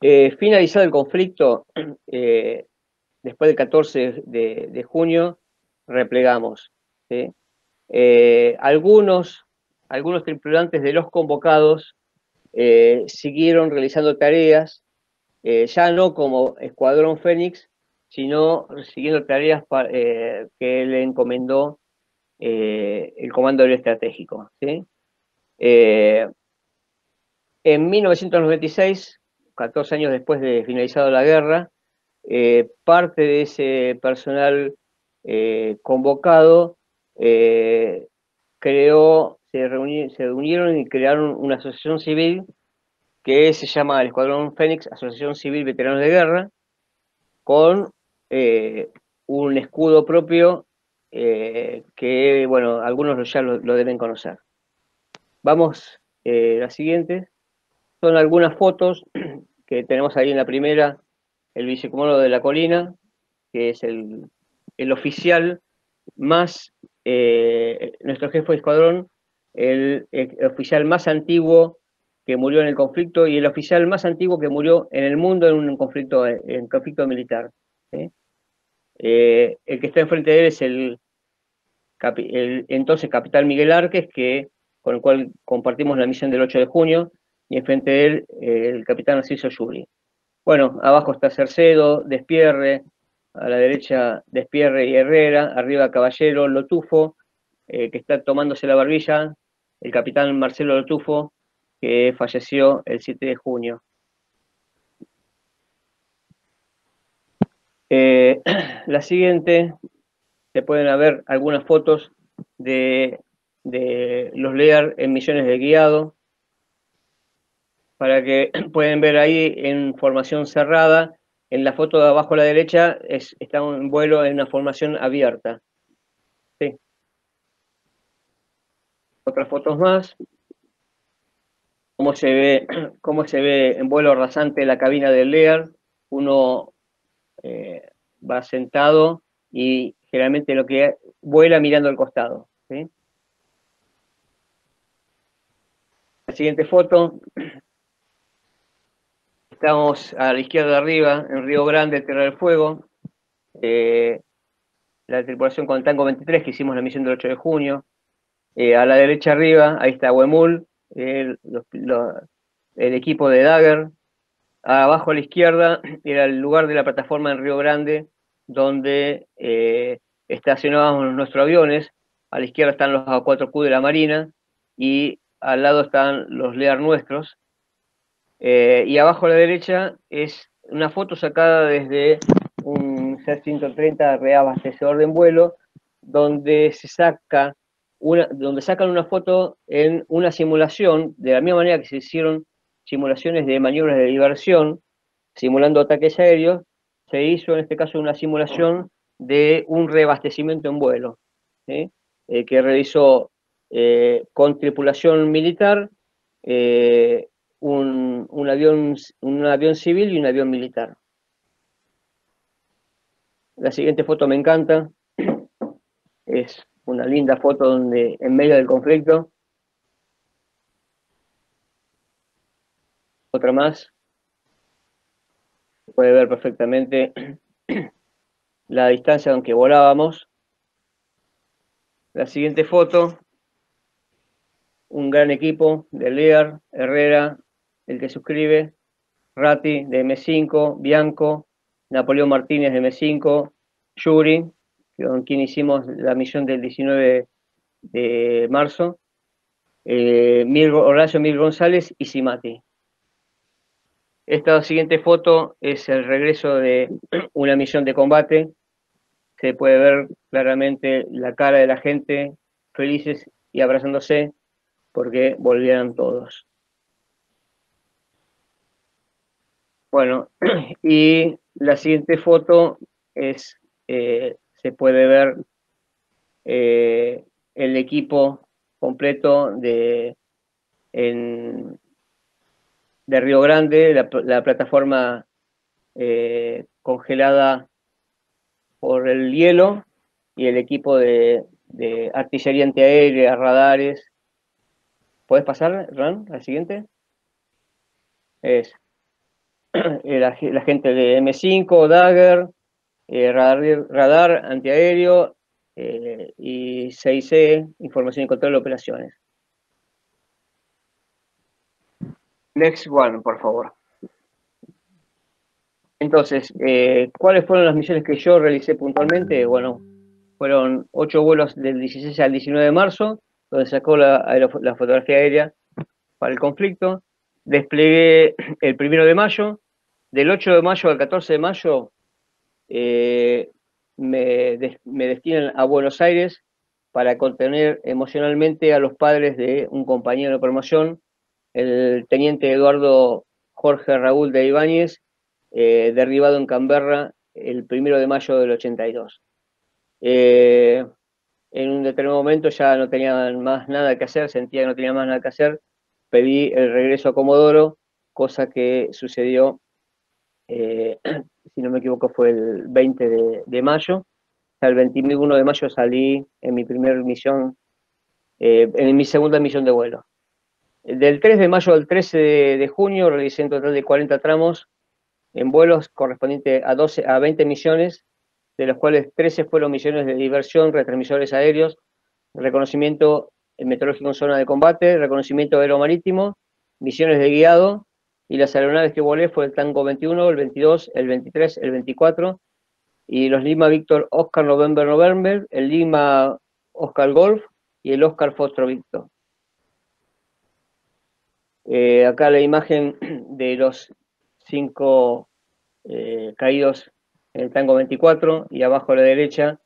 Finalizado el conflicto, después del 14 de junio, replegamos, ¿sí? Algunos tripulantes de los convocados siguieron realizando tareas, ya no como Escuadrón Fénix, sino siguiendo tareas que le encomendó el Comando Aéreo Estratégico, ¿sí? En 1996, 14 años después de finalizado la guerra, parte de ese personal convocado se reunieron y crearon una asociación civil que se llama el Escuadrón Fénix, Asociación Civil Veteranos de Guerra, con un escudo propio que, bueno, algunos ya lo deben conocer. Vamos, la siguiente. Son algunas fotos que tenemos ahí en la primera, el vicecomando de la colina, que es el oficial más, nuestro jefe de escuadrón, el oficial más antiguo que murió en el conflicto y el oficial más antiguo que murió en el mundo en un conflicto militar, ¿sí? El que está enfrente de él es el entonces capitán Miguel Árquez, con el cual compartimos la misión del 8 de junio, y enfrente de él el capitán Narciso Yuri. Bueno, abajo está Cercedo, Despierre, a la derecha Despierre y Herrera, arriba Caballero, Lotufo, que está tomándose la barbilla, el capitán Marcelo Lotufo, que falleció el 7 de junio. La siguiente, se pueden ver algunas fotos de los Lear en misiones de guiado, para que pueden ver ahí en formación cerrada. En la foto de abajo a la derecha está un vuelo en una formación abierta. Sí. Otras fotos más. Cómo se ve en vuelo rasante la cabina del Lear. Uno va sentado y generalmente lo que vuela mirando al costado, ¿sí? La siguiente foto. Estamos a la izquierda de arriba, en Río Grande, Tierra del Fuego. La tripulación con el Tango 23, que hicimos la misión del 8 de junio. A la derecha arriba, ahí está Huemul, el equipo de Dagger. Abajo a la izquierda era el lugar de la plataforma en Río Grande, donde estacionábamos nuestros aviones. A la izquierda están los A4Q de la Marina y al lado están los Lear nuestros. Y abajo a la derecha es una foto sacada desde un C-130 reabastecedor de vuelo, donde sacan una foto en una simulación, de la misma manera que se hicieron simulaciones de maniobras de diversión, simulando ataques aéreos. Se hizo en este caso una simulación de un reabastecimiento en vuelo, ¿sí? Que realizó con tripulación militar, un avión civil y un avión militar. La siguiente foto me encanta. Es una linda foto donde en medio del conflicto. Otra más. Se puede ver perfectamente la distancia con que volábamos. La siguiente foto. Un gran equipo de Lear, Herrera, el que suscribe, Ratti de M5, Bianco, Napoleón Martínez de M5, Yuri, con quien hicimos la misión del 19 de marzo, Horacio Mil González y Simati. Esta siguiente foto es el regreso de una misión de combate. Se puede ver claramente la cara de la gente felices y abrazándose porque volvieran todos. Bueno, y la siguiente foto es, se puede ver el equipo completo de Río Grande, la plataforma congelada por el hielo, y el equipo de artillería antiaérea, radares. ¿Puedes pasar, Ran, al siguiente? Es la gente de M5, Dagger, radar antiaéreo y 6C, información y control de operaciones. Next one, por favor. Entonces, ¿cuáles fueron las misiones que yo realicé puntualmente? Bueno, fueron 8 vuelos del 16 al 19 de marzo, donde sacó la fotografía aérea para el conflicto. Desplegué el 1 de mayo. Del 8 de mayo al 14 de mayo me destinan a Buenos Aires para contener emocionalmente a los padres de un compañero de promoción, el teniente Eduardo Jorge Raúl de Ibáñez, derribado en Canberra el 1 de mayo del 82. En un determinado momento ya no tenía más nada que hacer, sentía que no tenía más nada que hacer, pedí el regreso a Comodoro, cosa que sucedió, si no me equivoco, fue el 20 de mayo. El 21 de mayo salí en mi primera misión, en mi segunda misión de vuelo. Del 3 de mayo al 13 de junio realicé un total de 40 tramos en vuelos correspondientes a 20 misiones, de los cuales 13 fueron misiones de diversión, retransmisores aéreos, reconocimiento meteorológico en zona de combate, reconocimiento aeromarítimo, misiones de guiado, y las aeronaves que volé fue el Tango 21, el 22, el 23, el 24, y los Lima Victor Oscar November, el Lima Oscar Golf y el Oscar Foxtrot Victor. Acá la imagen de los 5 caídos en el Tango 24, y abajo a la derecha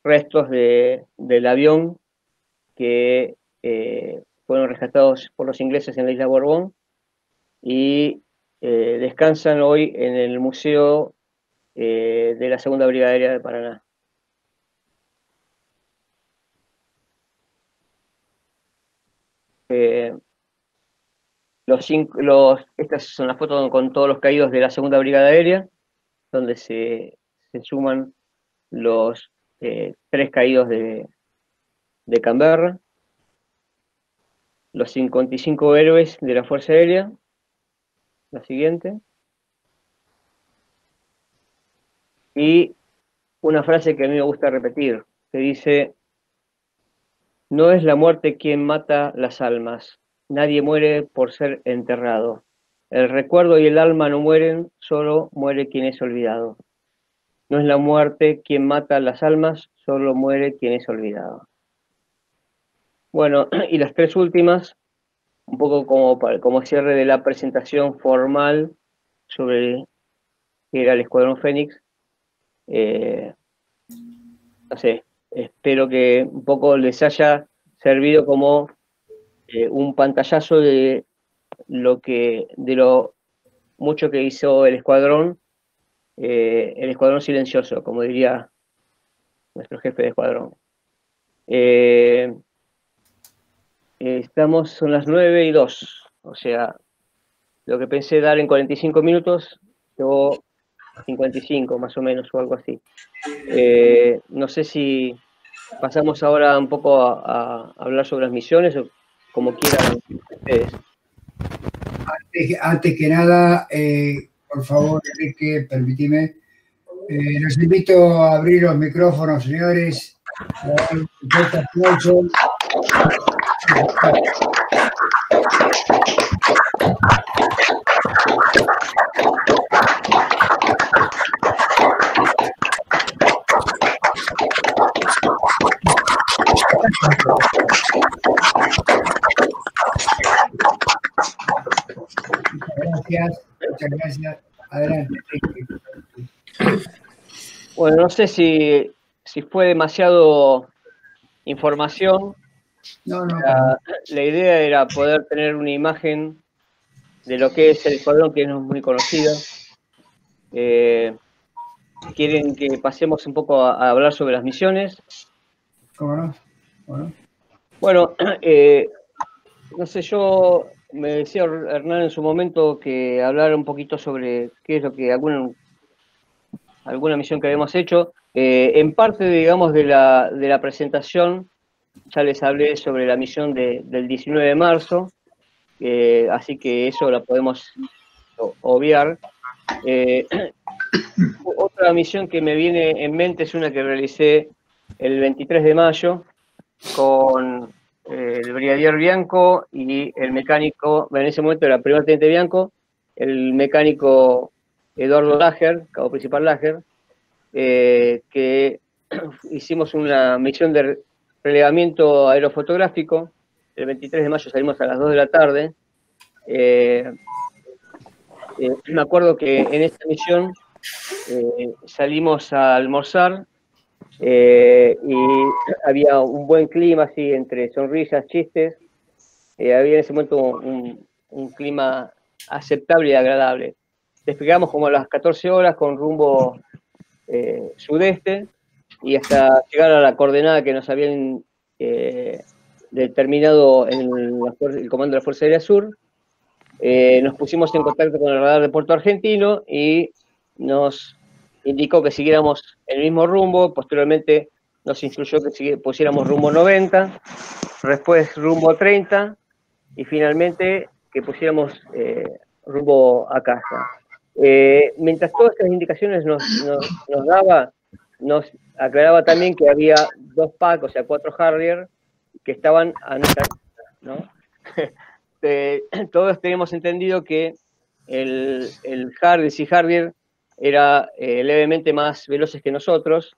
restos del avión que fueron rescatados por los ingleses en la isla Borbón y descansan hoy en el Museo de la Segunda Brigada Aérea de Paraná. Estas son las fotos con todos los caídos de la Segunda Brigada Aérea, donde se suman los 3 caídos de Canberra, los 55 héroes de la Fuerza Aérea. La siguiente. Y una frase que a mí me gusta repetir, que dice: no es la muerte quien mata las almas, nadie muere por ser enterrado. El recuerdo y el alma no mueren, solo muere quien es olvidado. No es la muerte quien mata las almas, solo muere quien es olvidado. Bueno, y las 3 últimas, un poco como cierre de la presentación formal sobre qué era el Escuadrón Fénix. No sé, espero que un poco les haya servido como un pantallazo de lo mucho que hizo el escuadrón silencioso, como diría nuestro jefe de escuadrón. Son las 9:02, o sea, lo que pensé dar en 45 minutos, llevo 55 más o menos, o algo así. No sé si pasamos ahora un poco a hablar sobre las misiones, o como quieran ustedes. Antes que nada, por favor, Enrique, permíteme, los invito a abrir los micrófonos, señores. Muchas gracias. Adelante. Bueno, no sé si fue demasiado información. No, no. La idea era poder tener una imagen de lo que es el escuadrón, que no es muy conocido. ¿Quieren que pasemos un poco a hablar sobre las misiones? ¿Cómo no? Bueno, Bueno, no sé, yo me decía Hernán en su momento que hablara un poquito sobre qué es lo que alguna misión que habíamos hecho. En parte, digamos, de la presentación, ya les hablé sobre la misión del 19 de marzo, así que eso la podemos obviar. Otra misión que me viene en mente es una que realicé el 23 de mayo con el brigadier Bianco y el mecánico, en ese momento era el primer teniente Bianco, el mecánico Eduardo Lager, cabo principal Lager, que hicimos una misión de relevamiento aerofotográfico. El 23 de mayo salimos a las 2 de la tarde. Me acuerdo que en esta misión salimos a almorzar y había un buen clima, así, entre sonrisas, chistes. Había en ese momento un clima aceptable y agradable. Despegamos como a las 14 horas con rumbo sudeste y hasta llegar a la coordenada que nos habían determinado en el Comando de la Fuerza Aérea Sur. Nos pusimos en contacto con el radar de Puerto Argentino y nos indicó que siguiéramos el mismo rumbo. Posteriormente nos instruyó que pusiéramos rumbo 90, después rumbo 30 y finalmente que pusiéramos rumbo a casa. Mientras todas estas indicaciones nos daba, nos aclaraba también que había 2 PAC, o sea, 4 Harrier, que estaban a nuestra vista, ¿no? Todos teníamos entendido que el Sea Harrier era levemente más veloces que nosotros,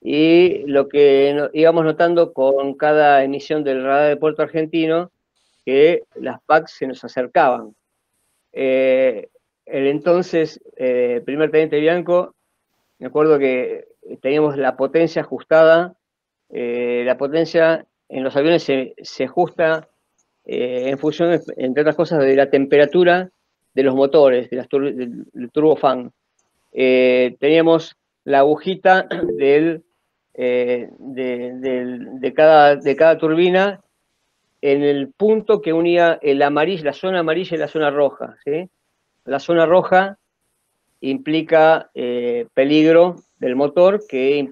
y lo que íbamos notando con cada emisión del radar de Puerto Argentino, que las PAC se nos acercaban. El entonces primer teniente Bianco, me acuerdo que teníamos la potencia ajustada. La potencia en los aviones se ajusta en función, entre otras cosas, de la temperatura de los motores, del turbofan. Teníamos la agujita de cada turbina en el punto que unía la zona amarilla y la zona roja, ¿sí? La zona roja implica peligro del motor, que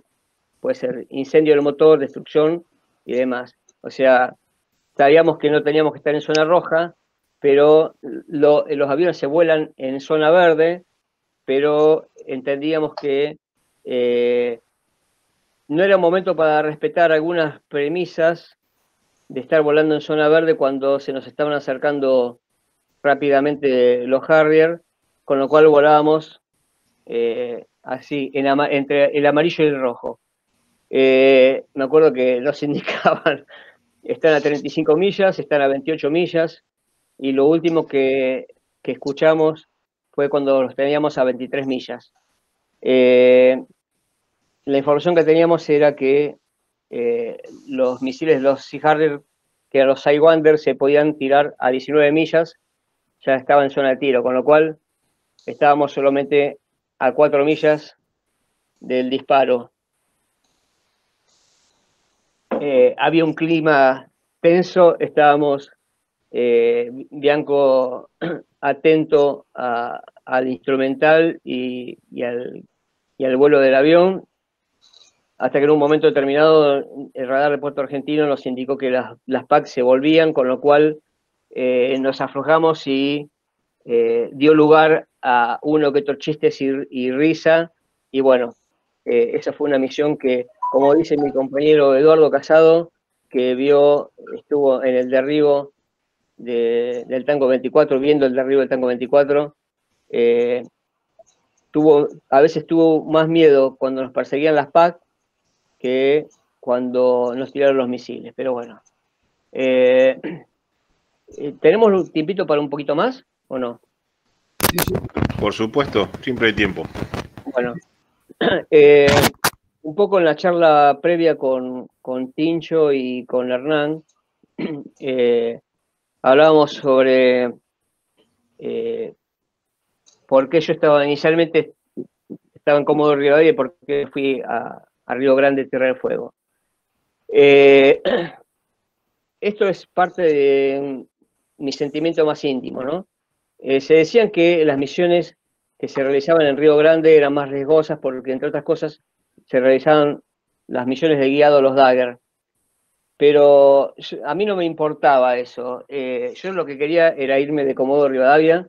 puede ser incendio del motor, destrucción y demás. O sea, sabíamos que no teníamos que estar en zona roja, pero los aviones se vuelan en zona verde, pero entendíamos que no era momento para respetar algunas premisas de estar volando en zona verde cuando se nos estaban acercando rápidamente los Harrier, con lo cual volábamos así, entre el amarillo y el rojo. Me acuerdo que nos indicaban, están a 35 millas, están a 28 millas, y lo último que escuchamos fue cuando los teníamos a 23 millas. La información que teníamos era que los misiles, los Sea Harrier, que eran los Sidewinder, se podían tirar a 19 millas, ya estaba en zona de tiro, con lo cual estábamos solamente a 4 millas del disparo. Había un clima tenso, estábamos Bianco atento al instrumental y al vuelo del avión, hasta que en un momento determinado el radar de Puerto Argentino nos indicó que las PAC se volvían, con lo cual nos aflojamos y dio lugar a uno que otro chistes y risa, y bueno, esa fue una misión que, como dice mi compañero Eduardo Casado, que estuvo en el derribo del Tango 24, viendo el derribo del Tango 24, a veces tuvo más miedo cuando nos perseguían las PAC que cuando nos tiraron los misiles, pero bueno. ¿Tenemos un tiempito para un poquito más o no? Por supuesto, siempre hay tiempo. Bueno, un poco en la charla previa con Tincho y con Hernán, hablábamos sobre por qué yo inicialmente estaba en Comodoro Rivadavia y por qué fui a Río Grande, Tierra del Fuego. Esto es parte de mi sentimiento más íntimo, ¿no? Se decían que las misiones que se realizaban en Río Grande eran más riesgosas porque, entre otras cosas, se realizaban las misiones de guiado a los Dagger. Pero a mí no me importaba eso. Yo lo que quería era irme de Comodoro Rivadavia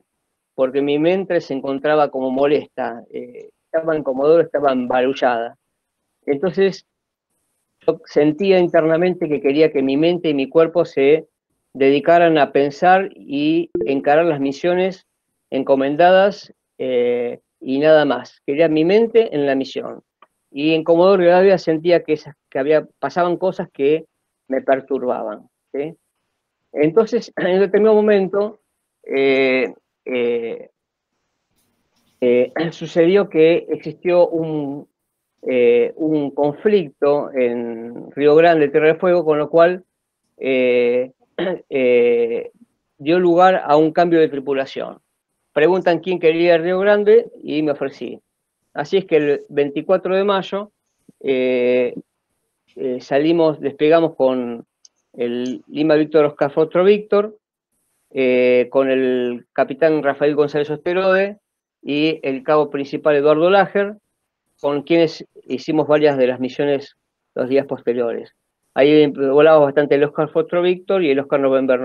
porque mi mente se encontraba como molesta. Estaba en Comodoro, estaba embarullada. Entonces, yo sentía internamente que quería que mi mente y mi cuerpo se dedicaran a pensar y encarar las misiones encomendadas y nada más. Quería mi mente en la misión. Y en Comodoro Rivadavia sentía que pasaban cosas que me perturbaban, ¿sí? Entonces, en determinado momento, sucedió que existió un conflicto en Río Grande, Tierra del Fuego, con lo cual dio lugar a un cambio de tripulación. Preguntan quién quería ir a Río Grande y me ofrecí. Así es que el 24 de mayo despegamos con el Lima Víctor Oscar Foxtrot Víctor, con el capitán Rafael González Osterode y el cabo principal Eduardo Lager, con quienes hicimos varias de las misiones los días posteriores. Ahí volamos bastante el Oscar Foxtrot Víctor y el Oscar November.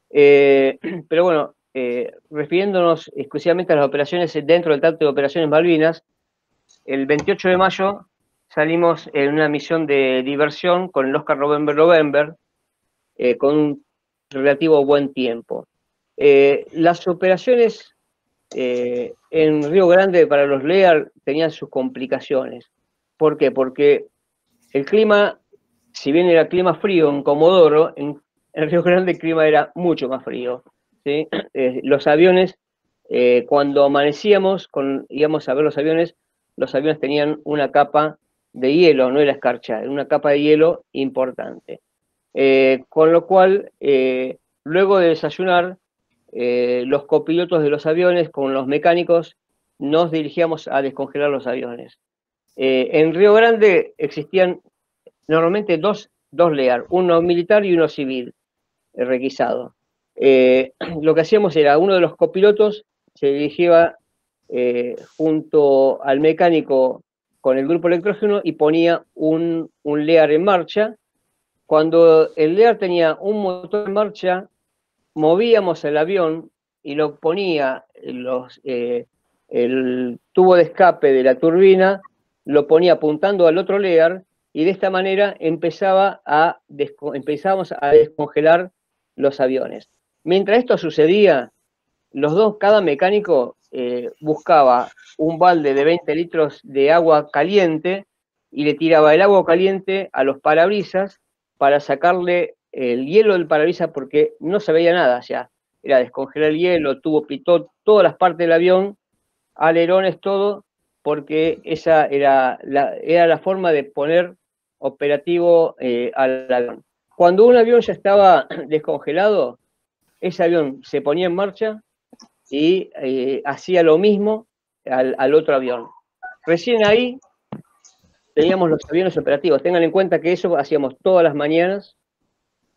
Pero bueno, refiriéndonos exclusivamente a las operaciones dentro del Tracto de Operaciones Malvinas, el 28 de mayo salimos en una misión de diversión con el Oscar November, con un relativo buen tiempo. Las operaciones en Río Grande para los LEAR tenían sus complicaciones. ¿Por qué? Porque el clima, si bien era clima frío en Comodoro, en Río Grande el clima era mucho más frío, ¿sí? Los aviones, cuando amanecíamos, íbamos a ver los aviones tenían una capa de hielo, no era escarcha, era una capa de hielo importante. Con lo cual, luego de desayunar, los copilotos de los aviones con los mecánicos nos dirigíamos a descongelar los aviones. En Río Grande existían normalmente dos LEAR, uno militar y uno civil, requisado. Lo que hacíamos era, uno de los copilotos se dirigía junto al mecánico con el grupo electrógeno y ponía un LEAR en marcha. Cuando el LEAR tenía un motor en marcha, movíamos el avión y lo ponía el tubo de escape de la turbina, lo ponía apuntando al otro LEAR y de esta manera empezábamos a descongelar los aviones. Mientras esto sucedía, cada mecánico buscaba un balde de 20 litros de agua caliente y le tiraba el agua caliente a los parabrisas para sacarle el hielo del parabrisas porque no se veía nada, o sea, era descongelar el hielo, tubo pitó, todas las partes del avión, alerones, todo, porque esa era la forma de poner operativo al avión. Cuando un avión ya estaba descongelado, ese avión se ponía en marcha y hacía lo mismo al otro avión. Recién ahí teníamos los aviones operativos. Tengan en cuenta que eso hacíamos todas las mañanas,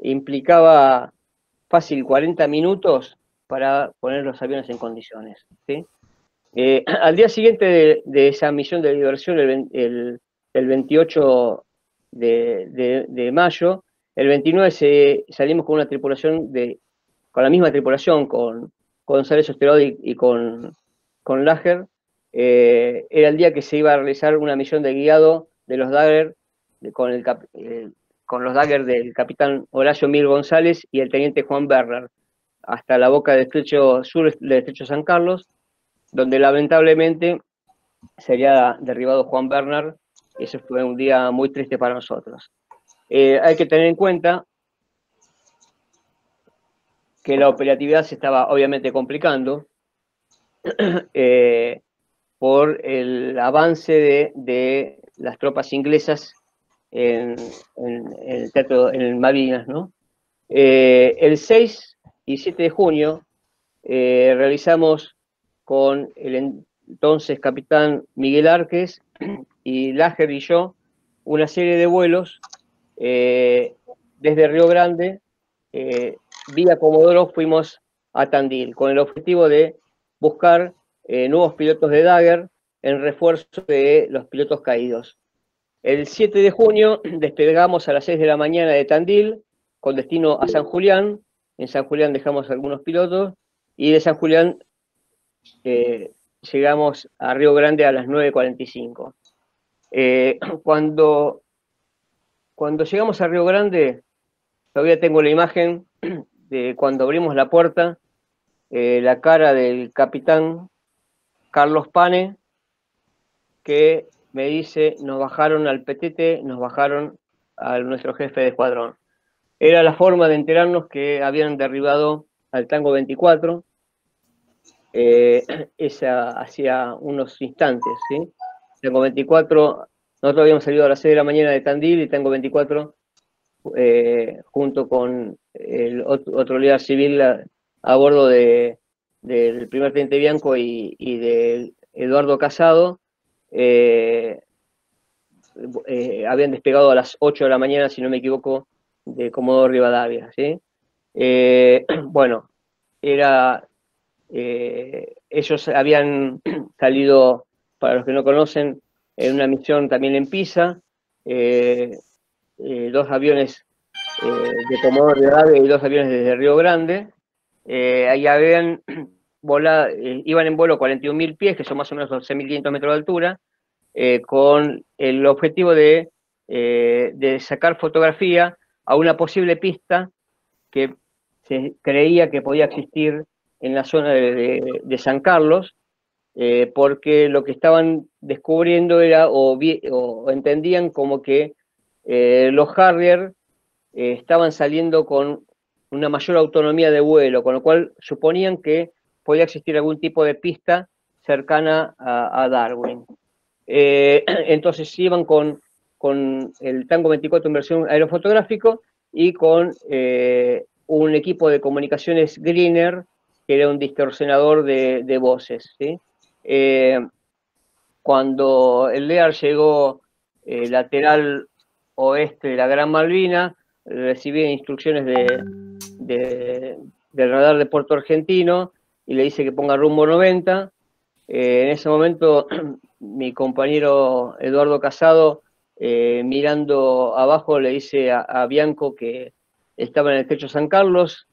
implicaba fácil 40 minutos para poner los aviones en condiciones, ¿sí? Al día siguiente de esa misión de diversión, el 28 de mayo, el 29 salimos con una tripulación con la misma tripulación, con González Osterode y con Lager. Era el día que se iba a realizar una misión de guiado de los Dagger con los Dagger del capitán Horacio Mir González y el teniente Juan Berner, hasta la boca del estrecho sur del estrecho San Carlos, donde lamentablemente sería derribado Juan Berner, y eso fue un día muy triste para nosotros. Hay que tener en cuenta que la operatividad se estaba obviamente complicando por el avance de las tropas inglesas en el teatro, en el Malvinas, ¿no? El 6 y 7 de junio realizamos con el entonces capitán Miguel Árquez y Lager y yo una serie de vuelos desde Río Grande, vía Comodoro fuimos a Tandil, con el objetivo de buscar nuevos pilotos de Dagger en refuerzo de los pilotos caídos. El 7 de junio despegamos a las 6 de la mañana de Tandil, con destino a San Julián. En San Julián dejamos algunos pilotos, y de San Julián llegamos a Río Grande a las 9:45. Cuando llegamos a Río Grande, todavía tengo la imagen de cuando abrimos la puerta, la cara del capitán Carlos Pane, que me dice: nos bajaron al petete, nos bajaron a nuestro jefe de escuadrón. Era la forma de enterarnos que habían derribado al Tango 24, hacía unos instantes, ¿sí? Tango 24, nosotros habíamos salido a las 6 de la mañana de Tandil, y Tango 24, junto con el otro líder civil a bordo del primer teniente Bianco y de Eduardo Casado, habían despegado a las 8 de la mañana, si no me equivoco, de Comodoro Rivadavia, ¿sí? Bueno, ellos habían salido, para los que no conocen, en una misión también en Pisa, 2 aviones de Comodoro Rivadavia y 2 aviones desde Río Grande. Ahí habían volado, iban en vuelo 41.000 pies, que son más o menos 12.500 metros de altura, con el objetivo de sacar fotografía a una posible pista que se creía que podía existir en la zona de San Carlos, porque lo que estaban descubriendo era, o entendían como que los Harrier estaban saliendo con una mayor autonomía de vuelo, con lo cual suponían que podía existir algún tipo de pista cercana a Darwin. Entonces iban con el Tango 24 en versión aerofotográfico y con un equipo de comunicaciones Greener, que era un distorsionador de voces, ¿sí? Cuando el Lear llegó lateral oeste de la Gran Malvina, recibí instrucciones del radar de Puerto Argentino y le dice que ponga rumbo 90. En ese momento mi compañero Eduardo Casado, mirando abajo, le dice a Bianco que estaba en el techo San Carlos,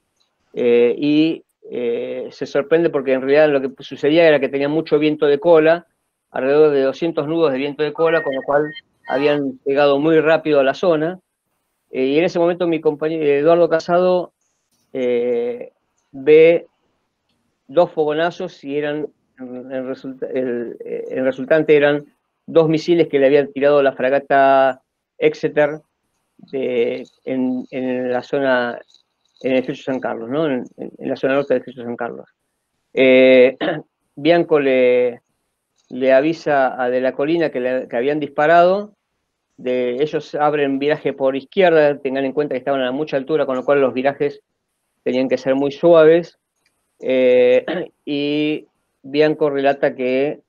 y se sorprende porque en realidad lo que sucedía era que tenía mucho viento de cola, alrededor de 200 nudos de viento de cola, con lo cual habían llegado muy rápido a la zona. Y en ese momento mi compañero Eduardo Casado ve 2 fogonazos, y eran en resultante eran 2 misiles que le habían tirado la fragata Exeter en la zona, en el estrecho San Carlos, ¿no? En la zona norte del estrecho San Carlos. Bianco le avisa a De la Colina que habían disparado. Ellos abren viraje por izquierda, tengan en cuenta que estaban a mucha altura, con lo cual los virajes tenían que ser muy suaves, y Bianco relata que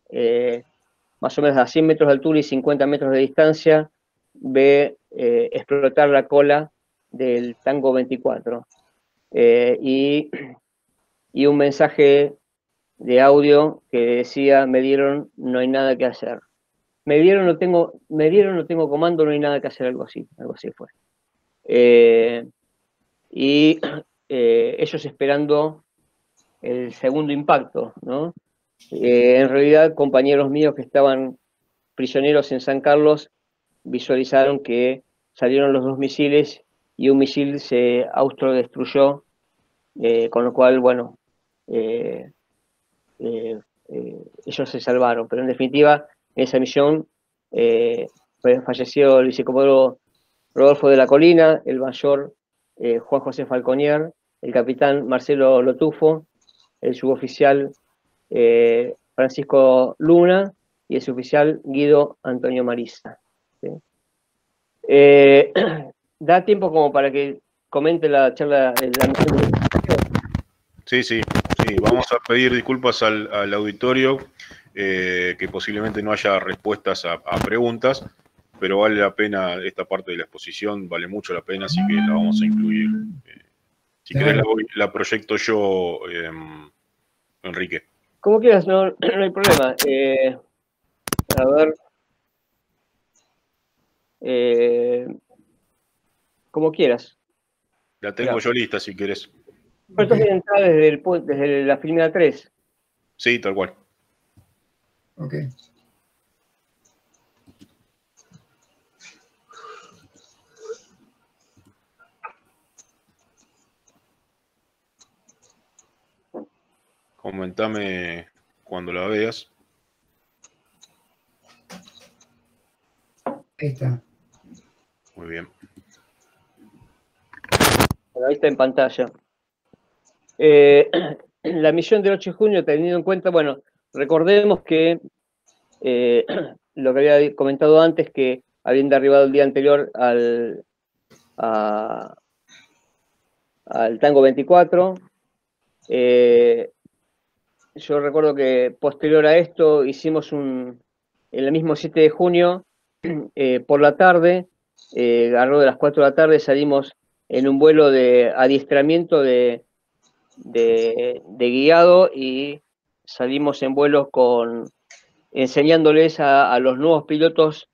más o menos a 100 metros de altura y 50 metros de distancia ve explotar la cola del Tango 24, y un mensaje de audio que decía: me dieron, no hay nada que hacer. Me dieron, no tengo comando, no hay nada que hacer, algo así fue. Ellos esperando el segundo impacto, ¿no? En realidad, compañeros míos que estaban prisioneros en San Carlos visualizaron que salieron los 2 misiles y un misil se autodestruyó, con lo cual, bueno, ellos se salvaron, pero en definitiva, en esa misión falleció el vicecomodoro Rodolfo de la Colina, el mayor Juan José Falconier, el capitán Marcelo Lotufo, el suboficial Francisco Luna y el suboficial Guido Antonio Marisa. ¿sí? ¿Da tiempo como para que comente la charla? Sí. Vamos a pedir disculpas al auditorio, que posiblemente no haya respuestas a preguntas, pero vale la pena esta parte de la exposición, vale mucho la pena, así que la vamos a incluir. Si querés la proyecto yo, Enrique. Como quieras, no hay problema. A ver. Como quieras. La tengo yo lista, si querés. Pero esto viene entrada desde la Filmina 3. Sí, tal cual. Ok. Comentame cuando la veas. Ahí está. Muy bien. Bueno, ahí está en pantalla. La misión del 8 de junio, teniendo en cuenta, bueno, recordemos que lo que había comentado antes, que habían derribado el día anterior al Tango 24. Yo recuerdo que posterior a esto hicimos en el mismo 7 de junio, por la tarde, alrededor de las 4 de la tarde, salimos en un vuelo de adiestramiento de guiado, y salimos en vuelos enseñándoles a los nuevos pilotos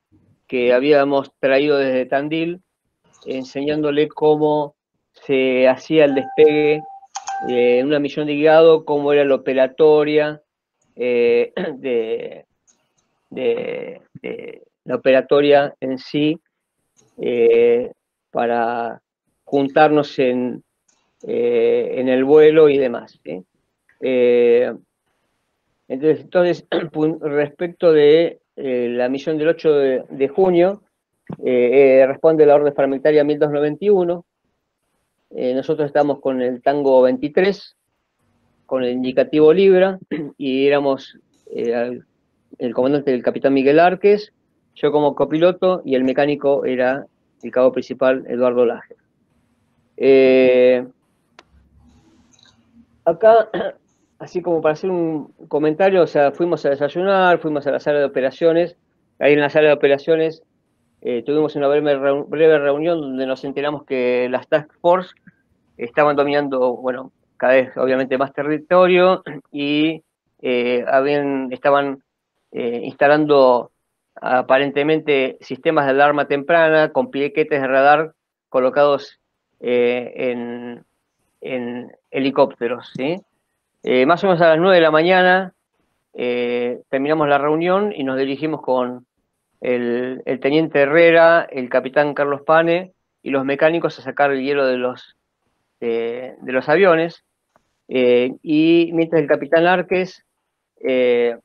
que habíamos traído desde Tandil, enseñándoles cómo se hacía el despegue en una misión de guiado, cómo era la operatoria de la operatoria en sí, para juntarnos en el vuelo y demás, ¿sí? Entonces, respecto de la misión del 8 de junio, responde la orden fragmentaria 1291. Nosotros estamos con el Tango 23, con el indicativo Libra, y éramos el comandante, el capitán Miguel Árquez, yo como copiloto, y el mecánico era el cabo principal Eduardo Laje. Acá, así como para hacer un comentario, o sea, fuimos a desayunar, fuimos a la sala de operaciones. Ahí en la sala de operaciones tuvimos una breve reunión donde nos enteramos que las Task Force estaban dominando, bueno, cada vez obviamente más territorio, y estaban instalando aparentemente sistemas de alarma temprana con piquetes de radar colocados en helicópteros, ¿sí? Más o menos a las 9 de la mañana terminamos la reunión y nos dirigimos con el teniente Herrera, el capitán Carlos Pane y los mecánicos a sacar el hielo de los aviones, y mientras el capitán Árquez el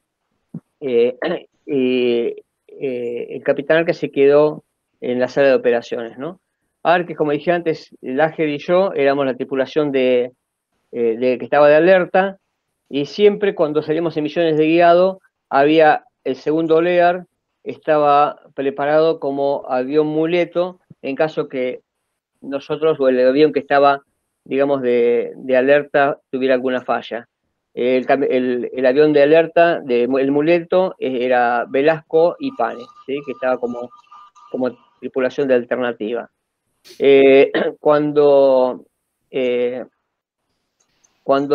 capitán Árquez se quedó en la sala de operaciones, ¿no? Árquez, como dije antes, Lajer y yo éramos la tripulación que estaba de alerta, y siempre cuando salíamos en misiones de guiado había el segundo Lear, estaba preparado como avión muleto en caso que nosotros o el avión que estaba, digamos, de alerta tuviera alguna falla. El avión de alerta, el muleto, era Velasco y Pane, ¿sí? Que estaba como tripulación de alternativa. Cuando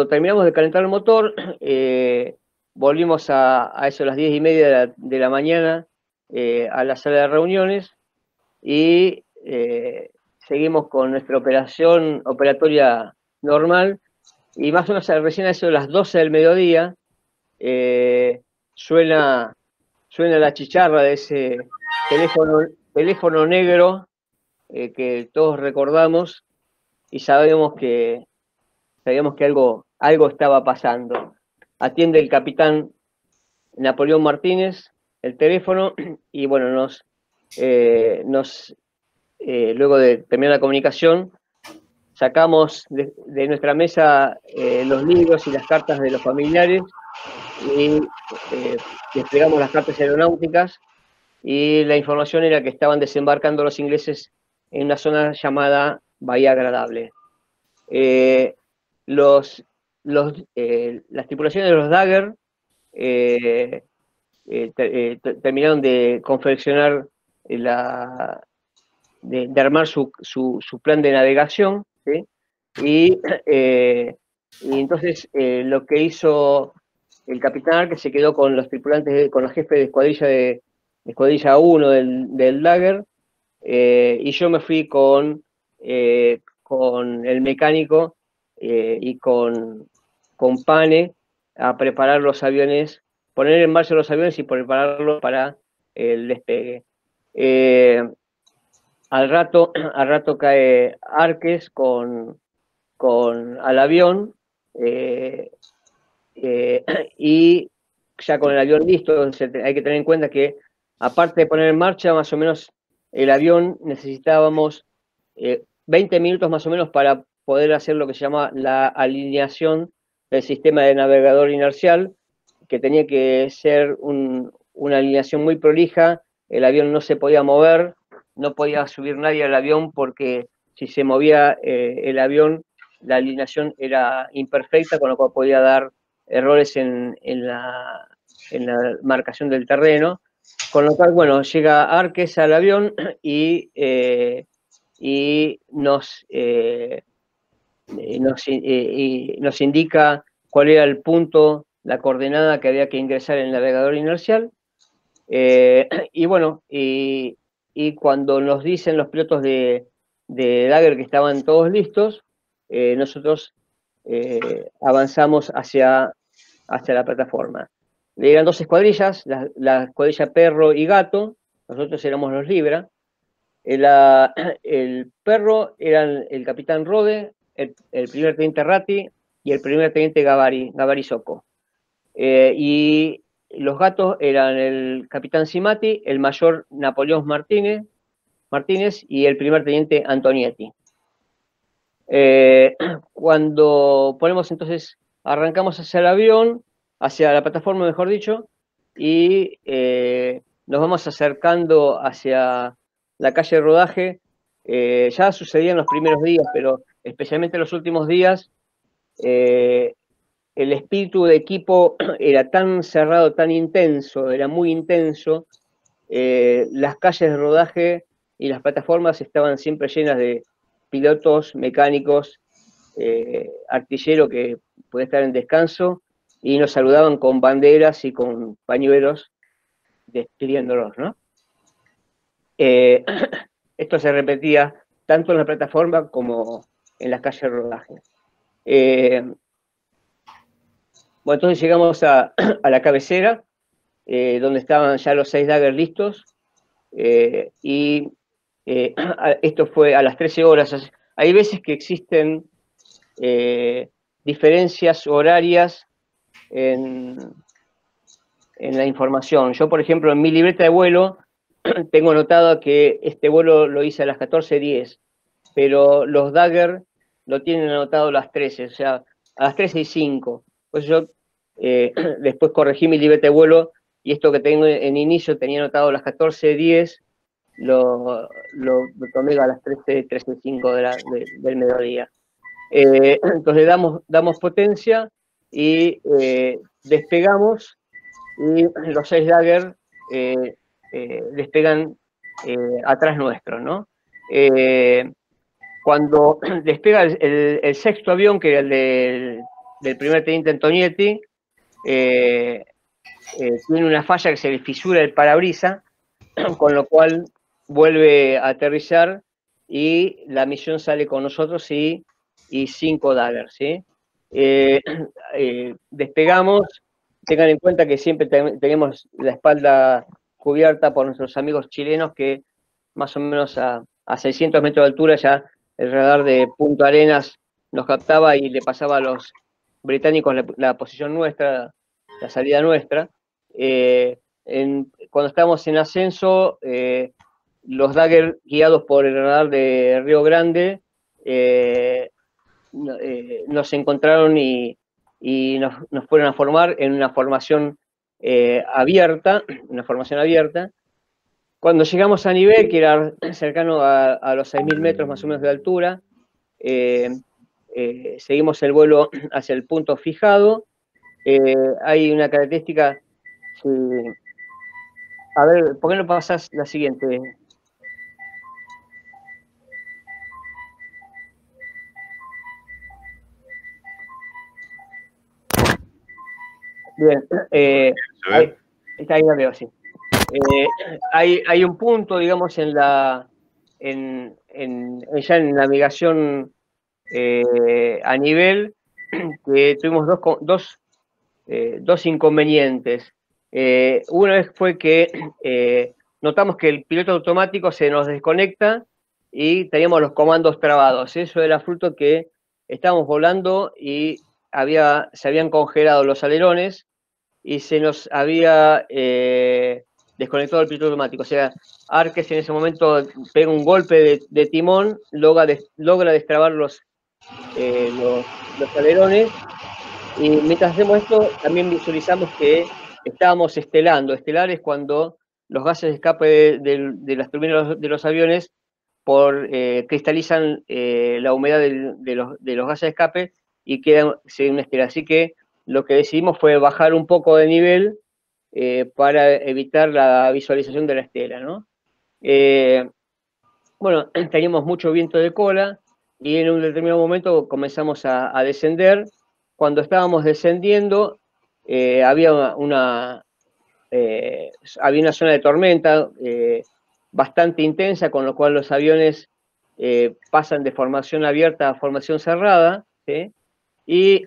terminamos de calentar el motor, volvimos a eso a las 10:30 de la mañana a la sala de reuniones, y seguimos con nuestra operatoria normal, y más o menos recién a eso de las 12 del mediodía suena la chicharra de ese teléfono negro que todos recordamos, y sabíamos que algo estaba pasando. Atiende el capitán Napoleón Martínez el teléfono, y bueno, luego de terminar la comunicación, sacamos de nuestra mesa los libros y las cartas de los familiares, y desplegamos las cartas aeronáuticas, y la información era que estaban desembarcando los ingleses en una zona llamada Bahía Agradable. Las tripulaciones de los Dagger terminaron de confeccionar, de armar su plan de navegación, ¿sí? Y entonces lo que hizo el capitán Arke se quedó con los tripulantes, con los jefes de escuadrilla 1 del Dagger, y yo me fui con el mecánico y con Pane a preparar los aviones, poner en marcha los aviones y prepararlos para el despegue. Al rato cae Arques al avión, y ya con el avión listo. Hay que tener en cuenta que, aparte de poner en marcha, más o menos el avión necesitábamos 20 minutos más o menos para poder hacer lo que se llama la alineación del sistema de navegador inercial, que tenía que ser una alineación muy prolija. El avión no se podía mover, no podía subir nadie al avión, porque si se movía el avión, la alineación era imperfecta, con lo cual podía dar errores en la marcación del terreno. Con lo cual, bueno, llega Arques al avión y nos indica cuál era el punto, la coordenada que había que ingresar en el navegador inercial. Y bueno, y cuando nos dicen los pilotos de Dagger que estaban todos listos, nosotros avanzamos hacia la plataforma. Eran dos escuadrillas, la escuadrilla Perro y Gato. Nosotros éramos los Libra. El Perro eran el capitán Rode, el primer teniente Ratti y el primer teniente Gavari Socco. Y los Gatos eran el capitán Simati, el mayor Napoleón Martínez y el primer teniente Antonietti. Cuando arrancamos hacia el avión, hacia la plataforma, mejor dicho, y nos vamos acercando hacia la calle de rodaje. Ya sucedía en los primeros días, pero especialmente en los últimos días, el espíritu de equipo era tan cerrado, tan intenso, era muy intenso. Las calles de rodaje y las plataformas estaban siempre llenas de pilotos, mecánicos, artillero que podía estar en descanso, y nos saludaban con banderas y con pañuelos despidiéndolos, ¿no? Esto se repetía tanto en la plataforma como en las calles de rodaje. Bueno, entonces llegamos a la cabecera, donde estaban ya los 6 Dagger listos, y esto fue a las 13 horas. Hay veces que existen diferencias horarias en la información. Yo, por ejemplo, en mi libreta de vuelo tengo anotado que este vuelo lo hice a las 14:10, pero los Dagger lo tienen anotado a las 13, o sea, a las 13:05. Pues yo después corregí mi libreta de vuelo, y esto que tengo en inicio tenía anotado a las 14:10, lo tomé a las 13:05 del mediodía. Entonces damos potencia y despegamos, y los 6 Dagger despegan atrás nuestro, ¿no? Cuando despega el sexto avión, que era el del primer teniente Antonietti, tiene una falla que se le fisura el parabrisa, con lo cual vuelve a aterrizar, y la misión sale con nosotros y 5 Dagger, ¿sí? Despegamos. Tengan en cuenta que siempre tenemos la espalda cubierta por nuestros amigos chilenos, que más o menos a 600 metros de altura ya el radar de Punta Arenas nos captaba y le pasaba a los británicos la posición nuestra, la salida nuestra. Cuando estábamos en ascenso, los Dagger, guiados por el radar de Río Grande, nos encontraron y nos fueron a formar en una formación abierta, Cuando llegamos a nivel, que era cercano a los 6.000 metros más o menos de altura, seguimos el vuelo hacia el punto fijado. Hay una característica, a ver, ¿por qué no pasas la siguiente? Bien, ahí la veo, sí. Hay un punto, digamos, ya en navegación a nivel, que tuvimos dos inconvenientes. Una vez fue que notamos que el piloto automático se nos desconecta y teníamos los comandos trabados. Eso era fruto que estábamos volando y se habían congelado los alerones y se nos había desconectado el piloto automático. O sea, Arques en ese momento pega un golpe de timón, logra destrabar los alerones, y mientras hacemos esto también visualizamos que estábamos estelando. Estelar es cuando los gases de escape de las turbinas de los aviones cristalizan la humedad de los gases de escape y quedan una estela. Así que lo que decidimos fue bajar un poco de nivel para evitar la visualización de la estela, ¿no? Bueno, teníamos mucho viento de cola y en un determinado momento comenzamos a descender. Cuando estábamos descendiendo, había una zona de tormenta bastante intensa, con lo cual los aviones pasan de formación abierta a formación cerrada, ¿sí? Y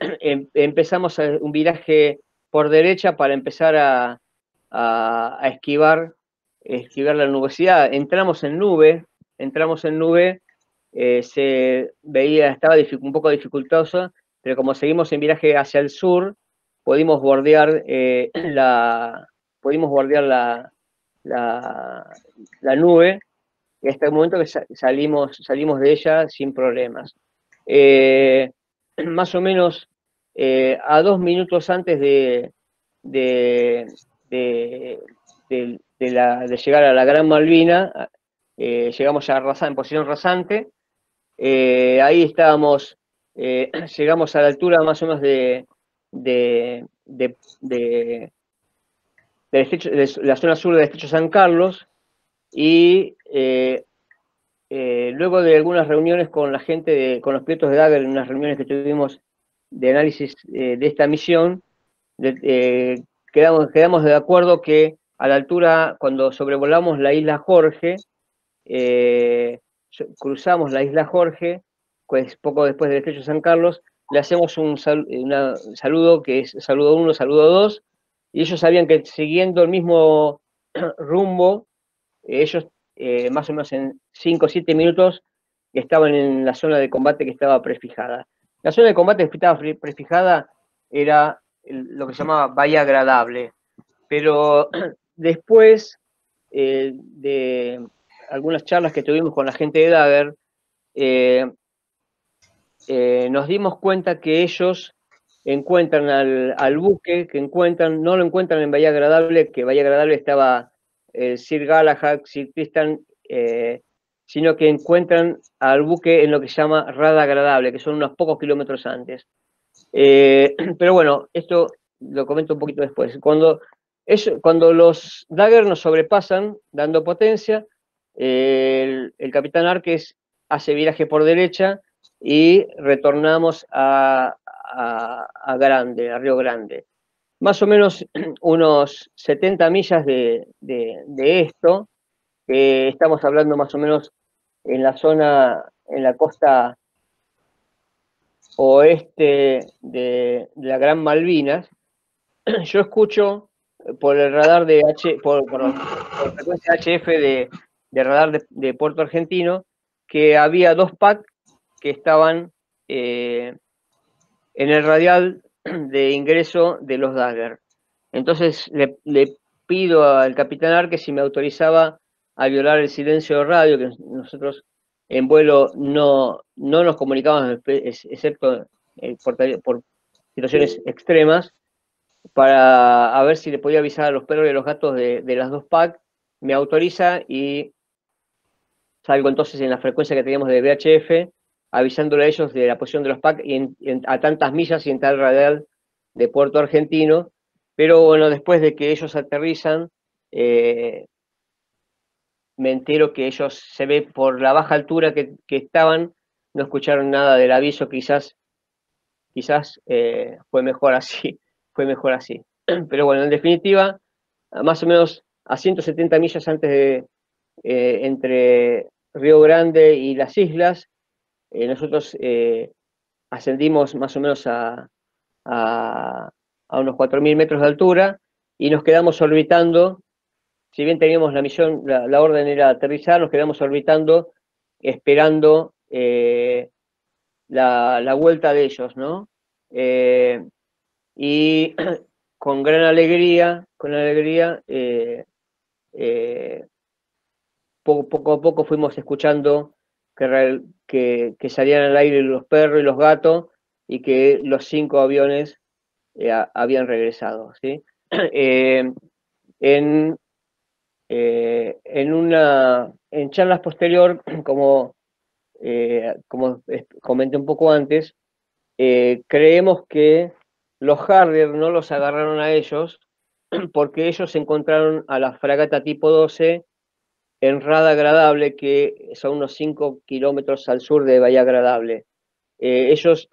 empezamos un viraje por derecha para empezar a esquivar la nubosidad. Entramos en nube, se veía, estaba un poco dificultoso, pero como seguimos en viraje hacia el sur, pudimos bordear la nube, y hasta el momento que salimos de ella sin problemas. Más o menos a 2 minutos antes de llegar a la Gran Malvina, llegamos ya en posición rasante. Ahí estábamos, llegamos a la altura más o menos de la zona sur del estrecho San Carlos, y luego de algunas reuniones con la gente, con los pilotos de Dagger, en unas reuniones que tuvimos de análisis de esta misión, quedamos de acuerdo que a la altura, cuando sobrevolamos la isla Jorge, cruzamos la isla Jorge, pues poco después del estrecho San Carlos, le hacemos un saludo, que es saludo 1, saludo 2, y ellos sabían que siguiendo el mismo rumbo, ellos más o menos en 5 o 7 minutos estaban en la zona de combate que estaba prefijada. La zona de combate que estaba prefijada era lo que se llamaba Bahía Agradable, pero después de algunas charlas que tuvimos con la gente de Dagger, nos dimos cuenta que ellos encuentran al buque, no lo encuentran en Bahía Agradable, que Bahía Agradable estaba Sir Galahad, Sir Tristan, sino que encuentran al buque en lo que se llama Rada Agradable, que son unos pocos kilómetros antes. Pero bueno, esto lo comento un poquito después. Cuando los Dagger nos sobrepasan dando potencia, el capitán Arques hace viraje por derecha y retornamos a Río Grande. Más o menos unos 70 millas de esto, estamos hablando más o menos en la costa oeste de la Gran Malvinas. Yo escucho por el radar por frecuencia HF de radar de Puerto Argentino, que había 2 PAC que estaban en el radial de ingreso de los Dagger. Entonces le pido al capitán Arques si me autorizaba a violar el silencio de radio, que nosotros en vuelo no nos comunicábamos, excepto por situaciones extremas, para ver si le podía avisar a los perros y a los gatos de las 2 PAC me autoriza y salgo entonces en la frecuencia que teníamos de VHF, avisándole a ellos de la posición de los PAC a tantas millas y en tal radial de Puerto Argentino. Pero bueno, después de que ellos aterrizan, me entero que ellos, se ve por la baja altura que estaban, no escucharon nada del aviso, quizás fue mejor así, fue mejor así. Pero bueno, en definitiva, más o menos a 170 millas antes de, entre Río Grande y las islas, nosotros ascendimos más o menos a unos 4.000 metros de altura y nos quedamos orbitando. Si bien teníamos la misión, la orden era aterrizar, nos quedamos orbitando esperando la vuelta de ellos, ¿no? Y con gran alegría, poco a poco fuimos escuchando que salían al aire los perros y los gatos y que los 5 aviones habían regresado, ¿sí? En charlas posterior, como comenté un poco antes, creemos que los Harrier no los agarraron a ellos porque ellos encontraron a la fragata tipo 12 en Rada Agradable, que son unos 5 kilómetros al sur de Bahía Agradable. Ellos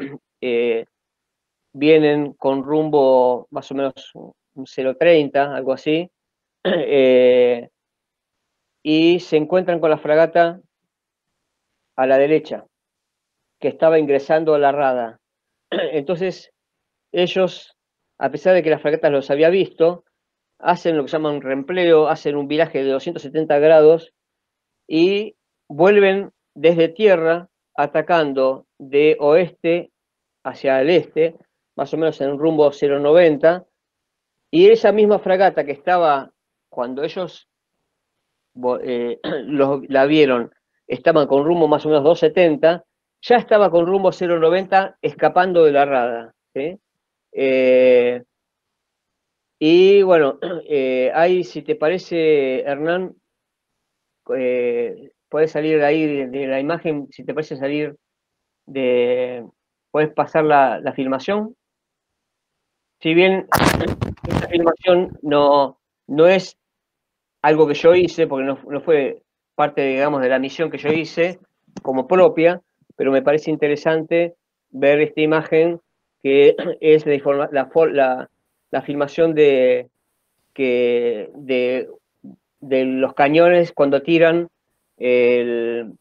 vienen con rumbo más o menos un 030, algo así, y se encuentran con la fragata a la derecha, que estaba ingresando a la Rada. Entonces, ellos, a pesar de que la fragata los había visto, hacen lo que llaman un reempleo, hacen un viraje de 270 grados y vuelven desde tierra atacando de oeste hacia el este, más o menos en un rumbo 090, y esa misma fragata que estaba, cuando ellos la vieron, estaban con rumbo más o menos 270, ya estaba con rumbo 090 escapando de la Rada, ¿sí? Y bueno, ahí, si te parece, Hernán, puedes salir de ahí de la imagen, si te parece salir puedes pasar la filmación. Si bien esta filmación no es algo que yo hice, porque no fue parte, digamos, de la misión que yo hice como propia, pero me parece interesante ver esta imagen que es la filmación de los cañones cuando tiran el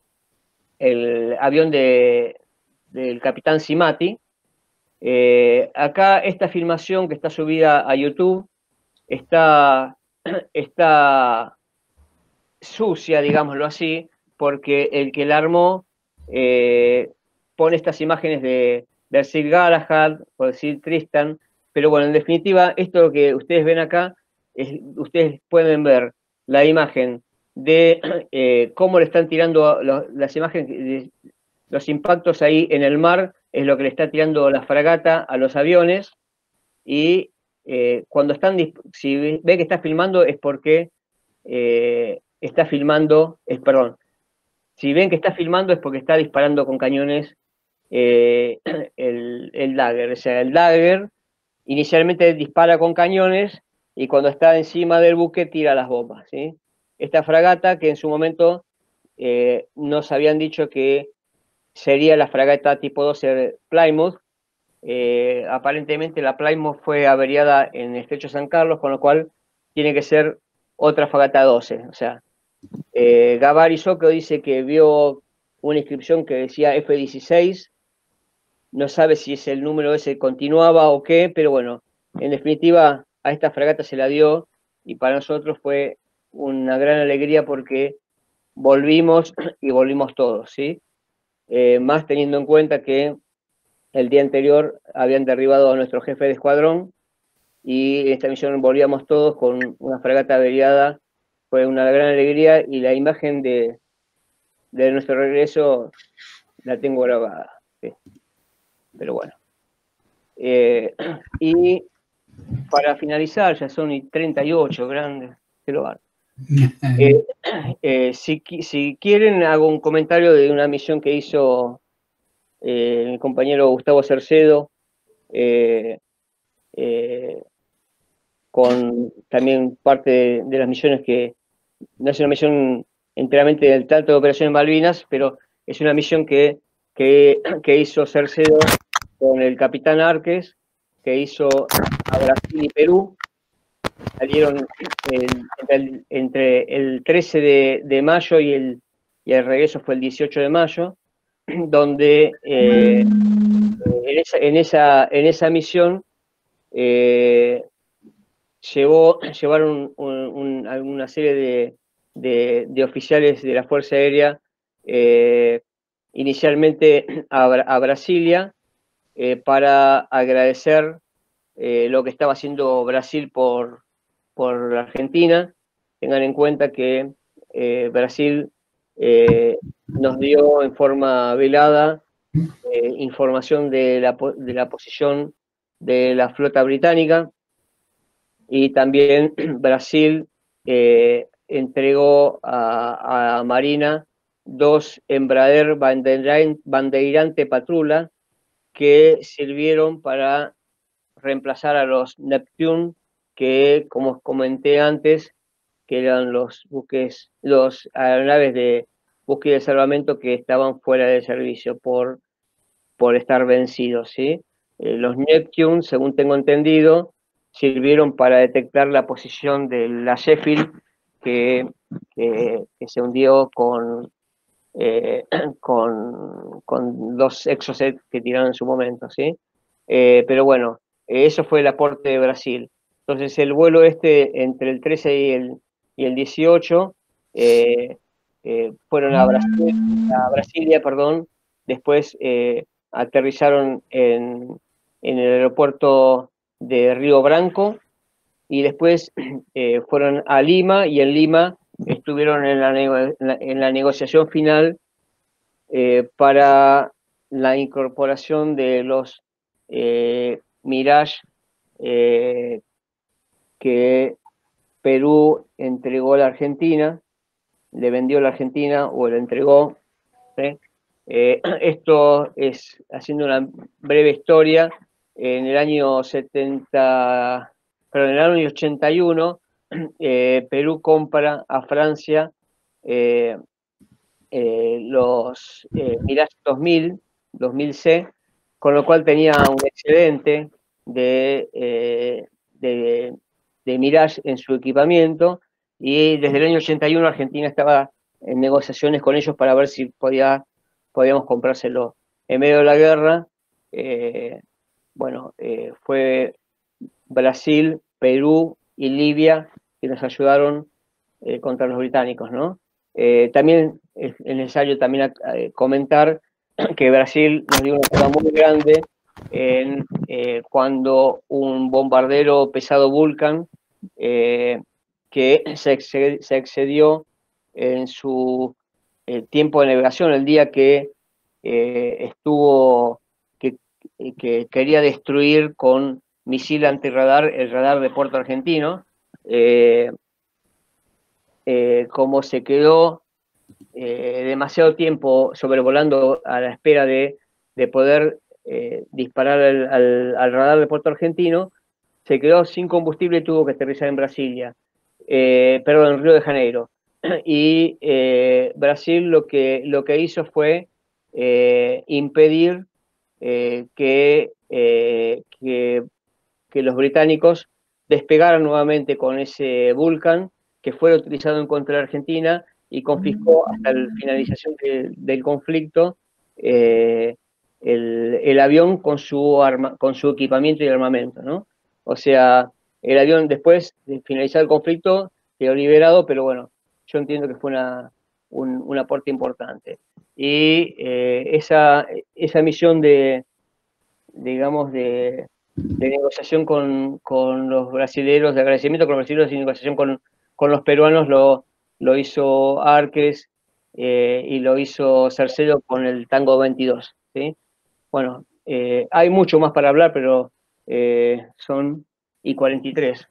avión del capitán Cimati. Acá esta filmación que está subida a YouTube está sucia, digámoslo así, porque el que la armó pone estas imágenes de Sir Galahad o de Sir Tristan, pero bueno, en definitiva, esto que ustedes ven acá, ustedes pueden ver la imagen de cómo le están tirando las imágenes, los impactos ahí en el mar, es lo que le está tirando la fragata a los aviones, y cuando están, si ve que está filmando es porque está filmando, perdón, si ven que está filmando es porque está disparando con cañones el Dagger. O sea, el Dagger inicialmente dispara con cañones y cuando está encima del buque tira las bombas, ¿sí? Esta fragata, que en su momento nos habían dicho que sería la fragata tipo 12 Plymouth, aparentemente la Plymouth fue averiada en el Estrecho San Carlos, con lo cual tiene que ser otra fragata 12. O sea, Gavari Socco dice que vio una inscripción que decía F-16, no sabe si es el número ese continuaba o qué, pero bueno, en definitiva a esta fragata se la dio y para nosotros fue una gran alegría porque volvimos y volvimos todos, ¿sí? Más teniendo en cuenta que el día anterior habían derribado a nuestro jefe de escuadrón y en esta misión volvíamos todos con una fragata averiada. Fue una gran alegría y la imagen de nuestro regreso la tengo grabada, ¿sí? Pero bueno. Y para finalizar, ya son 38 grandes, que lo van. Si quieren, hago un comentario de una misión que hizo mi compañero Gustavo Cercedo, con también parte de las misiones que no es una misión enteramente del Trato de Operaciones Malvinas, pero es una misión que hizo Cercedo con el capitán Árquez, que hizo a Brasil y Perú. Salieron entre el 13 de mayo y el regreso fue el 18 de mayo, donde en esa misión llevaron una serie de oficiales de la Fuerza Aérea, inicialmente a Brasilia, para agradecer lo que estaba haciendo Brasil por Argentina. Tengan en cuenta que Brasil nos dio en forma velada información de la posición de la flota británica, y también Brasil entregó a Marina 2 Embraer Bandeirante Patrulha, que sirvieron para reemplazar a los Neptune, que, como os comenté antes, que eran los aeronaves de búsqueda y salvamento que estaban fuera de servicio por estar vencidos, ¿sí? Los Neptune, según tengo entendido, sirvieron para detectar la posición de la Sheffield, que se hundió con 2 Exocet que tiraron en su momento, ¿sí? Pero bueno, eso fue el aporte de Brasil. Entonces el vuelo entre el 13 y el 18 fueron a Brasilia, perdón. Después aterrizaron en el aeropuerto de Río Branco, y después fueron a Lima, y en Lima estuvieron en la negociación final para la incorporación de los Mirage que Perú entregó a la Argentina, le vendió a la Argentina o le entregó. ¿Sí? Esto es, haciendo una breve historia, en el año 81, Perú compra a Francia los Mirage 2000C, con lo cual tenía un excedente de Mirage en su equipamiento, y desde el año 81 Argentina estaba en negociaciones con ellos para ver si podíamos comprárselo. En medio de la guerra, fue Brasil, Perú y Libia que nos ayudaron contra los británicos, ¿no? También es necesario también comentar que Brasil nos dio una ayuda muy grande cuando un bombardero pesado Vulcan, que se excedió en su tiempo de navegación, el día que que quería destruir con misil antirradar el radar de Puerto Argentino. Como se quedó demasiado tiempo sobrevolando a la espera de poder disparar al radar de Puerto Argentino, se quedó sin combustible y tuvo que aterrizar en Brasilia, perdón, en Río de Janeiro. Y Brasil lo que hizo fue impedir que los británicos despegaran nuevamente con ese Vulcan, que fue utilizado en contra de Argentina, y confiscó hasta la finalización del conflicto el avión con su equipamiento y armamento, ¿no? O sea, el avión, después de finalizar el conflicto, quedó liberado, pero bueno, yo entiendo que fue un aporte importante. Y esa misión digamos, de negociación con los brasileños, de agradecimiento con los brasileños y negociación con los peruanos, lo hizo Árquez y lo hizo Cercedo con el Tango 22, ¿sí? Bueno, hay mucho más para hablar, pero son y 43.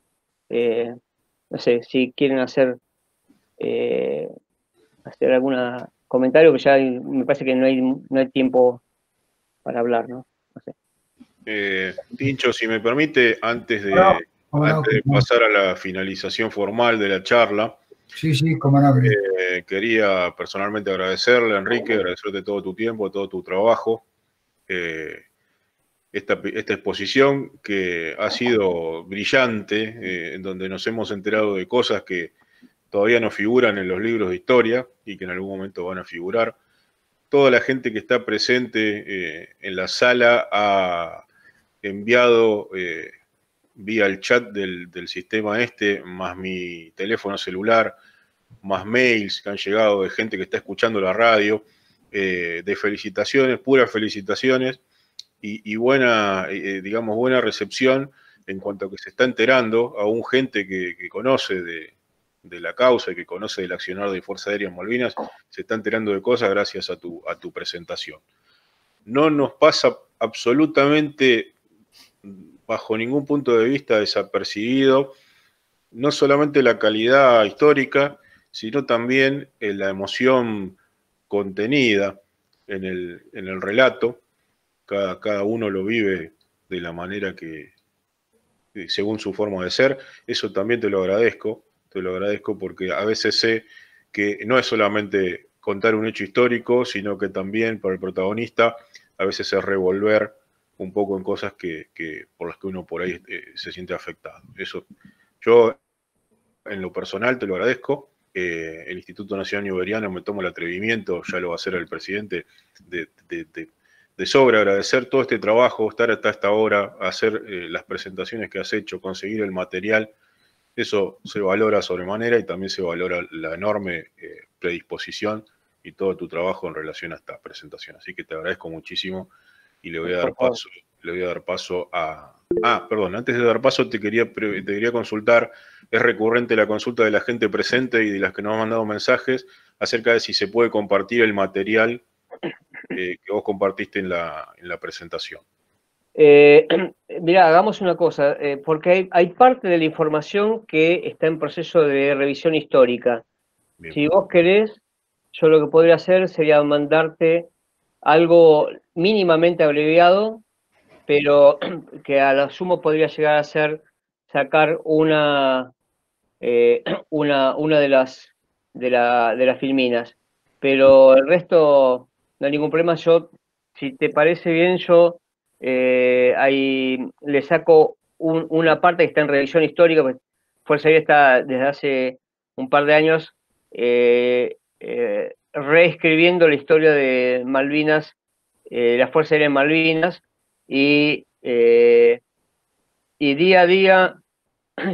No sé, si quieren hacer hacer algún comentario, que ya me parece que no hay tiempo para hablar, ¿no? No sé. Tincho, si me permite, antes de pasar a la finalización formal de la charla, sí, cómo no. Quería personalmente agradecerle, Enrique, agradecerte todo tu tiempo, todo tu trabajo, esta exposición que ha sido brillante, en donde nos hemos enterado de cosas que todavía no figuran en los libros de historia y que en algún momento van a figurar. Toda la gente que está presente en la sala ha enviado vía el chat del sistema más mi teléfono celular, más mails que han llegado de gente que está escuchando la radio, de felicitaciones, puras felicitaciones y buena, digamos, buena recepción en cuanto a que se está enterando, aún gente que conoce de la causa y que conoce del accionar de Fuerza Aérea en Malvinas, se está enterando de cosas gracias a tu presentación. No nos pasa absolutamente bajo ningún punto de vista desapercibido, no solamente la calidad histórica, sino también la emoción contenida en el relato. Cada uno lo vive de la manera que, según su forma de ser. Eso también te lo agradezco porque a veces sé que no es solamente contar un hecho histórico, sino que también para el protagonista a veces es revolver un poco en cosas por las que uno por ahí se siente afectado. Eso yo en lo personal te lo agradezco. El Instituto Nacional Iberiano me tomo el atrevimiento, ya lo va a hacer el presidente, de sobra agradecer todo este trabajo, estar hasta esta hora, hacer las presentaciones que has hecho, conseguir el material. Eso se valora sobremanera y también se valora la enorme predisposición y todo tu trabajo en relación a esta presentación. Así que te agradezco muchísimo y le voy a dar paso a... perdón, antes de dar paso te quería consultar, es recurrente la consulta de la gente presente y de las que nos han mandado mensajes acerca de si se puede compartir el material que vos compartiste en la presentación. Mirá, hagamos una cosa, porque hay parte de la información que está en proceso de revisión histórica. Bien. Si vos querés, yo lo que podría hacer sería mandarte algo mínimamente abreviado, pero que a lo sumo podría llegar a ser sacar una de las filminas. Pero el resto no hay ningún problema. Yo, si te parece bien, yo ahí le saco una parte que está en revisión histórica, pues Fuerza Aérea está desde hace un par de años reescribiendo la historia de Malvinas, la Fuerza Aérea en Malvinas, y día a día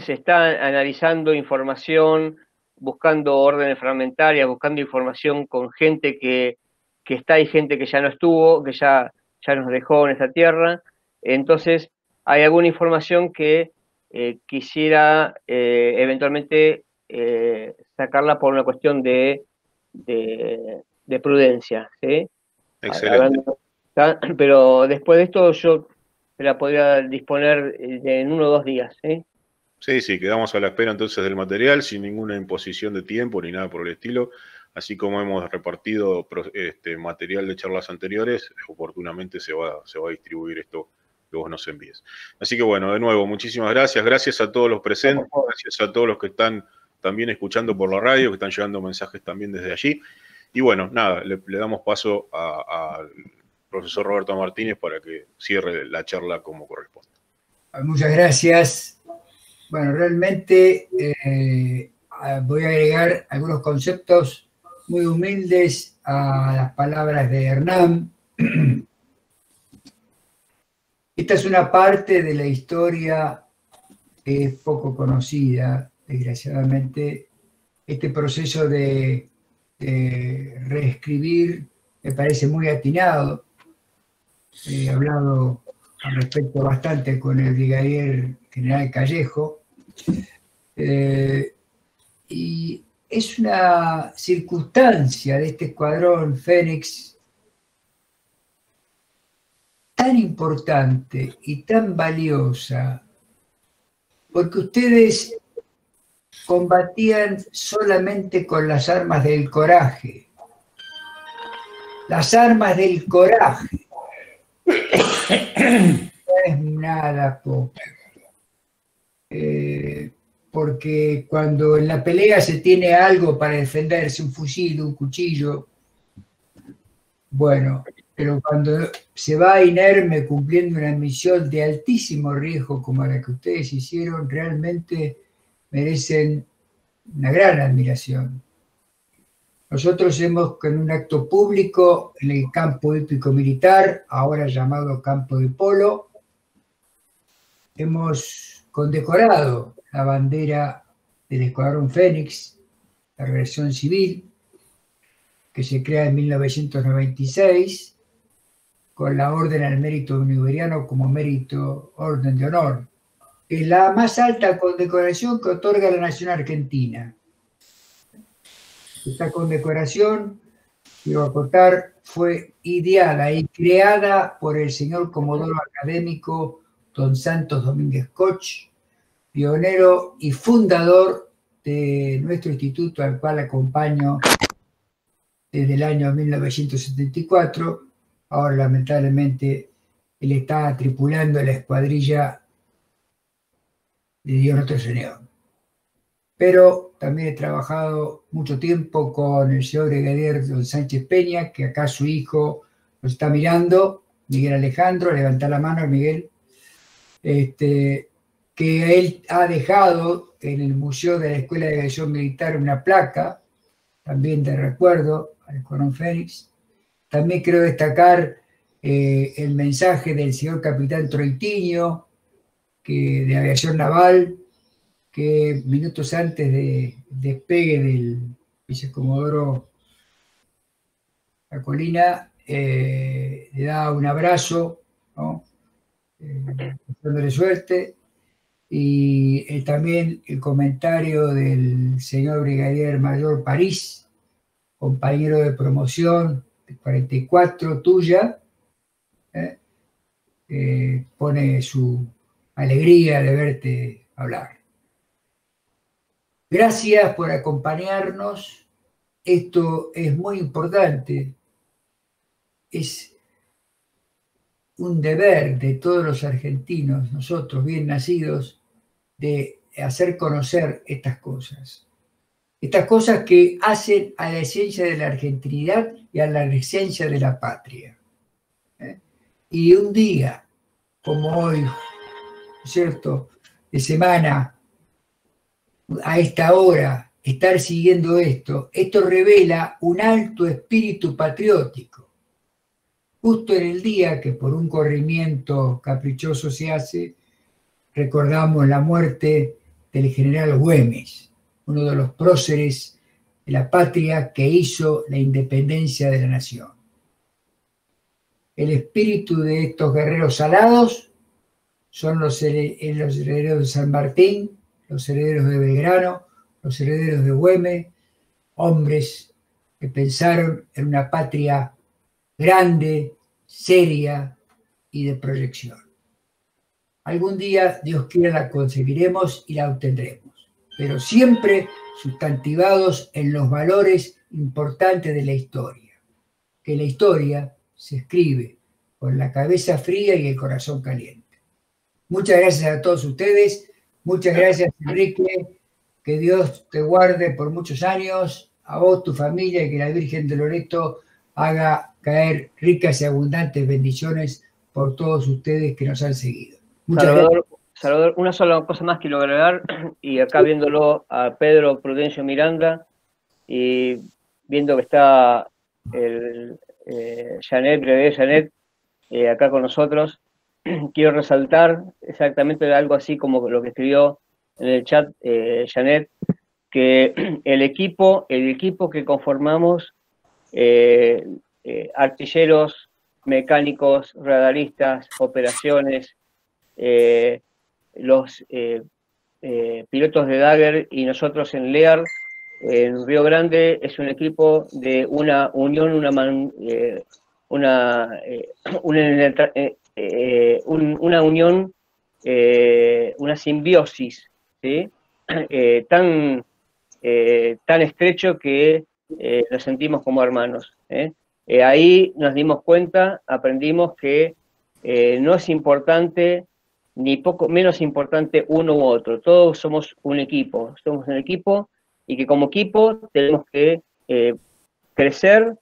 se está analizando información, buscando órdenes fragmentarias, buscando información con gente que está y gente que ya no estuvo, que ya nos dejó en esta tierra. Entonces, hay alguna información que quisiera eventualmente sacarla por una cuestión de prudencia, ¿sí? Excelente. Pero después de esto yo la podría disponer en 1 o 2 días, ¿sí? Sí, quedamos a la espera entonces del material, sin ninguna imposición de tiempo ni nada por el estilo. Así como hemos repartido material de charlas anteriores, oportunamente se va a distribuir esto que vos nos envíes. Así que bueno, de nuevo, muchísimas gracias. Gracias a todos los presentes, gracias a todos los que están también escuchando por la radio, que están llegando mensajes también desde allí. Y bueno, nada, le damos paso al profesor Roberto Martínez para que cierre la charla como corresponde. Muchas gracias. Bueno, realmente voy a agregar algunos conceptos muy humildes a las palabras de Hernán. Esta es una parte de la historia que es poco conocida, desgraciadamente. Este proceso de reescribir me parece muy atinado. He hablado al respecto bastante con el brigadier general Callejo. Y es una circunstancia de este escuadrón Fénix tan importante y tan valiosa, porque ustedes combatían solamente con las armas del coraje. Las armas del coraje. No es nada poco. Porque cuando en la pelea se tiene algo para defenderse, un fusil, un cuchillo, bueno, pero cuando se va inerme cumpliendo una misión de altísimo riesgo como la que ustedes hicieron, realmente merecen una gran admiración. Nosotros hemos, con un acto público en el campo hípico militar, ahora llamado campo de polo, hemos condecorado la bandera del Escuadrón Fénix, la reacción civil, que se crea en 1996, con la Orden al Mérito Bolivariano como mérito Orden de Honor. Es la más alta condecoración que otorga la Nación Argentina. Esta condecoración, quiero acotar, fue ideada y creada por el señor Comodoro Académico Don Santos Domínguez Koch, pionero y fundador de nuestro instituto, al cual acompaño desde el año 1974. Ahora, lamentablemente, él está tripulando la escuadrilla de Dios Nuestro Señor. Pero también he trabajado mucho tiempo con el señor brigadier don Sánchez Peña, que acá su hijo nos está mirando, Miguel Alejandro, levanta la mano, Miguel, que él ha dejado en el Museo de la Escuela de Aviación Militar una placa, también de recuerdo al Escuadrón Fénix. También quiero destacar el mensaje del señor capitán Troitiño, de Aviación Naval, que minutos antes de despegue del vicecomodoro La Colina, le da un abrazo, ¿no? Dándole suerte, y también el comentario del señor brigadier mayor París, compañero de promoción de 44 tuya, pone su alegría de verte hablar. Gracias por acompañarnos. Esto es muy importante. Es un deber de todos los argentinos, nosotros bien nacidos, de hacer conocer estas cosas. Estas cosas que hacen a la esencia de la argentinidad y a la esencia de la patria. Y un día, como hoy, ¿cierto?, de semana, a esta hora, estar siguiendo esto revela un alto espíritu patriótico. Justo en el día que por un corrimiento caprichoso se hace, recordamos la muerte del general Güemes, uno de los próceres de la patria que hizo la independencia de la nación. El espíritu de estos guerreros alados son los herederos de San Martín, los herederos de Belgrano, los herederos de Güemes, hombres que pensaron en una patria grande, seria y de proyección. Algún día, Dios quiera, la conseguiremos y la obtendremos, pero siempre sustantivados en los valores importantes de la historia, que la historia se escribe con la cabeza fría y el corazón caliente. Muchas gracias a todos ustedes, muchas gracias, Enrique, que Dios te guarde por muchos años, a vos, tu familia, y que la Virgen de Loreto haga caer ricas y abundantes bendiciones por todos ustedes que nos han seguido. Salvador, una sola cosa más quiero agregar, y acá viéndolo a Pedro Prudencio Miranda, y viendo que está el Janet, acá con nosotros, quiero resaltar exactamente algo así como lo que escribió en el chat Janet, que el equipo que conformamos, artilleros, mecánicos, radaristas, operaciones, los pilotos de Dagger y nosotros en LEAR, en Río Grande, es un equipo de una unión, una simbiosis, ¿sí? tan estrecho que nos sentimos como hermanos. Ahí nos dimos cuenta, aprendimos que no es importante, ni poco menos importante uno u otro. Todos somos un equipo y que como equipo tenemos que crecer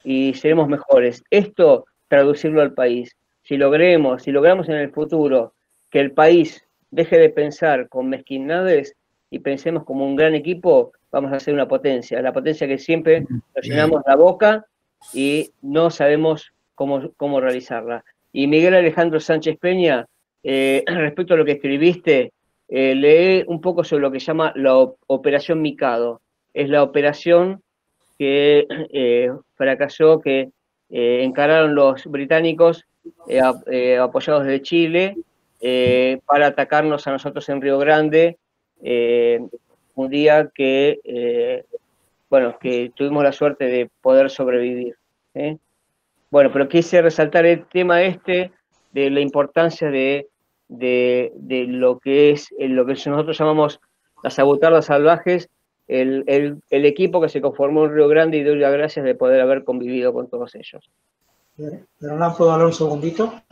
y seremos mejores. Esto, traducirlo al país. Si logramos en el futuro que el país deje de pensar con mezquindades y pensemos como un gran equipo, vamos a ser una potencia. La potencia que siempre nos llenamos la boca y no sabemos cómo realizarla. Y Miguel Alejandro Sánchez Peña, respecto a lo que escribiste, lee un poco sobre lo que se llama la Operación Mikado. Es la operación que fracasó, que encararon los británicos apoyados de Chile para atacarnos a nosotros en Río Grande, un día que tuvimos la suerte de poder sobrevivir. Bueno, pero quise resaltar el tema de la importancia de lo que es lo que nosotros llamamos las agutardas salvajes, el equipo que se conformó en Río Grande, y doy las gracias de poder haber convivido con todos ellos. Hernán, ¿puedo hablar un segundito?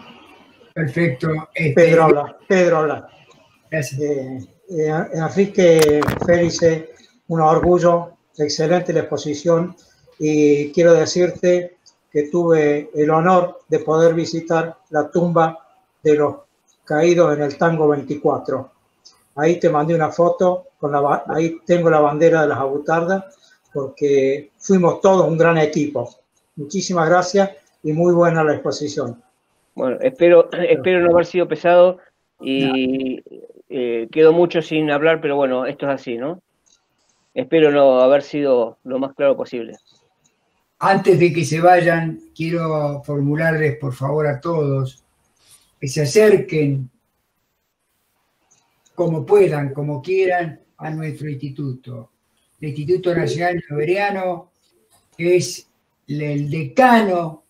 Perfecto. Pedro habla. Gracias. Enrique Félix, un orgullo, excelente la exposición, y quiero decirte que tuve el honor de poder visitar la tumba de los caídos en el Tango 24. Ahí te mandé una foto, ahí tengo la bandera de las agutardas, porque fuimos todos un gran equipo. Muchísimas gracias y muy buena la exposición. Bueno, espero no haber sido pesado y quedo mucho sin hablar, pero bueno, esto es así, ¿no? Espero no haber sido lo más claro posible. Antes de que se vayan, quiero formularles, por favor, a todos, que se acerquen como puedan, como quieran, a nuestro instituto. El Instituto Nacional Bolivariano es el decano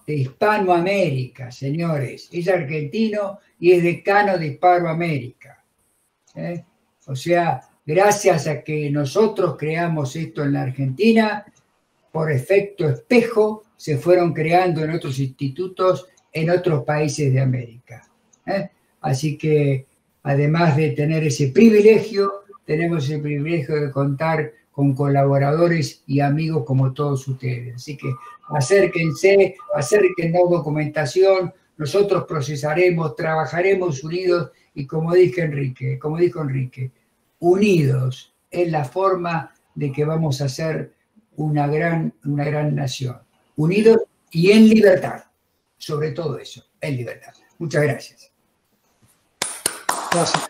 de Hispanoamérica, señores. Es argentino y es decano de Hispanoamérica. O sea, gracias a que nosotros creamos esto en la Argentina, por efecto espejo, se fueron creando en otros institutos en otros países de América. Así que, además de tener ese privilegio, tenemos el privilegio de contar con colaboradores y amigos como todos ustedes. Así que acérquense, acérquennos documentación, nosotros procesaremos, trabajaremos unidos y como dijo Enrique, unidos es la forma de que vamos a ser una gran nación. Unidos y en libertad. Sobre todo eso, en libertad. Muchas gracias. Gracias.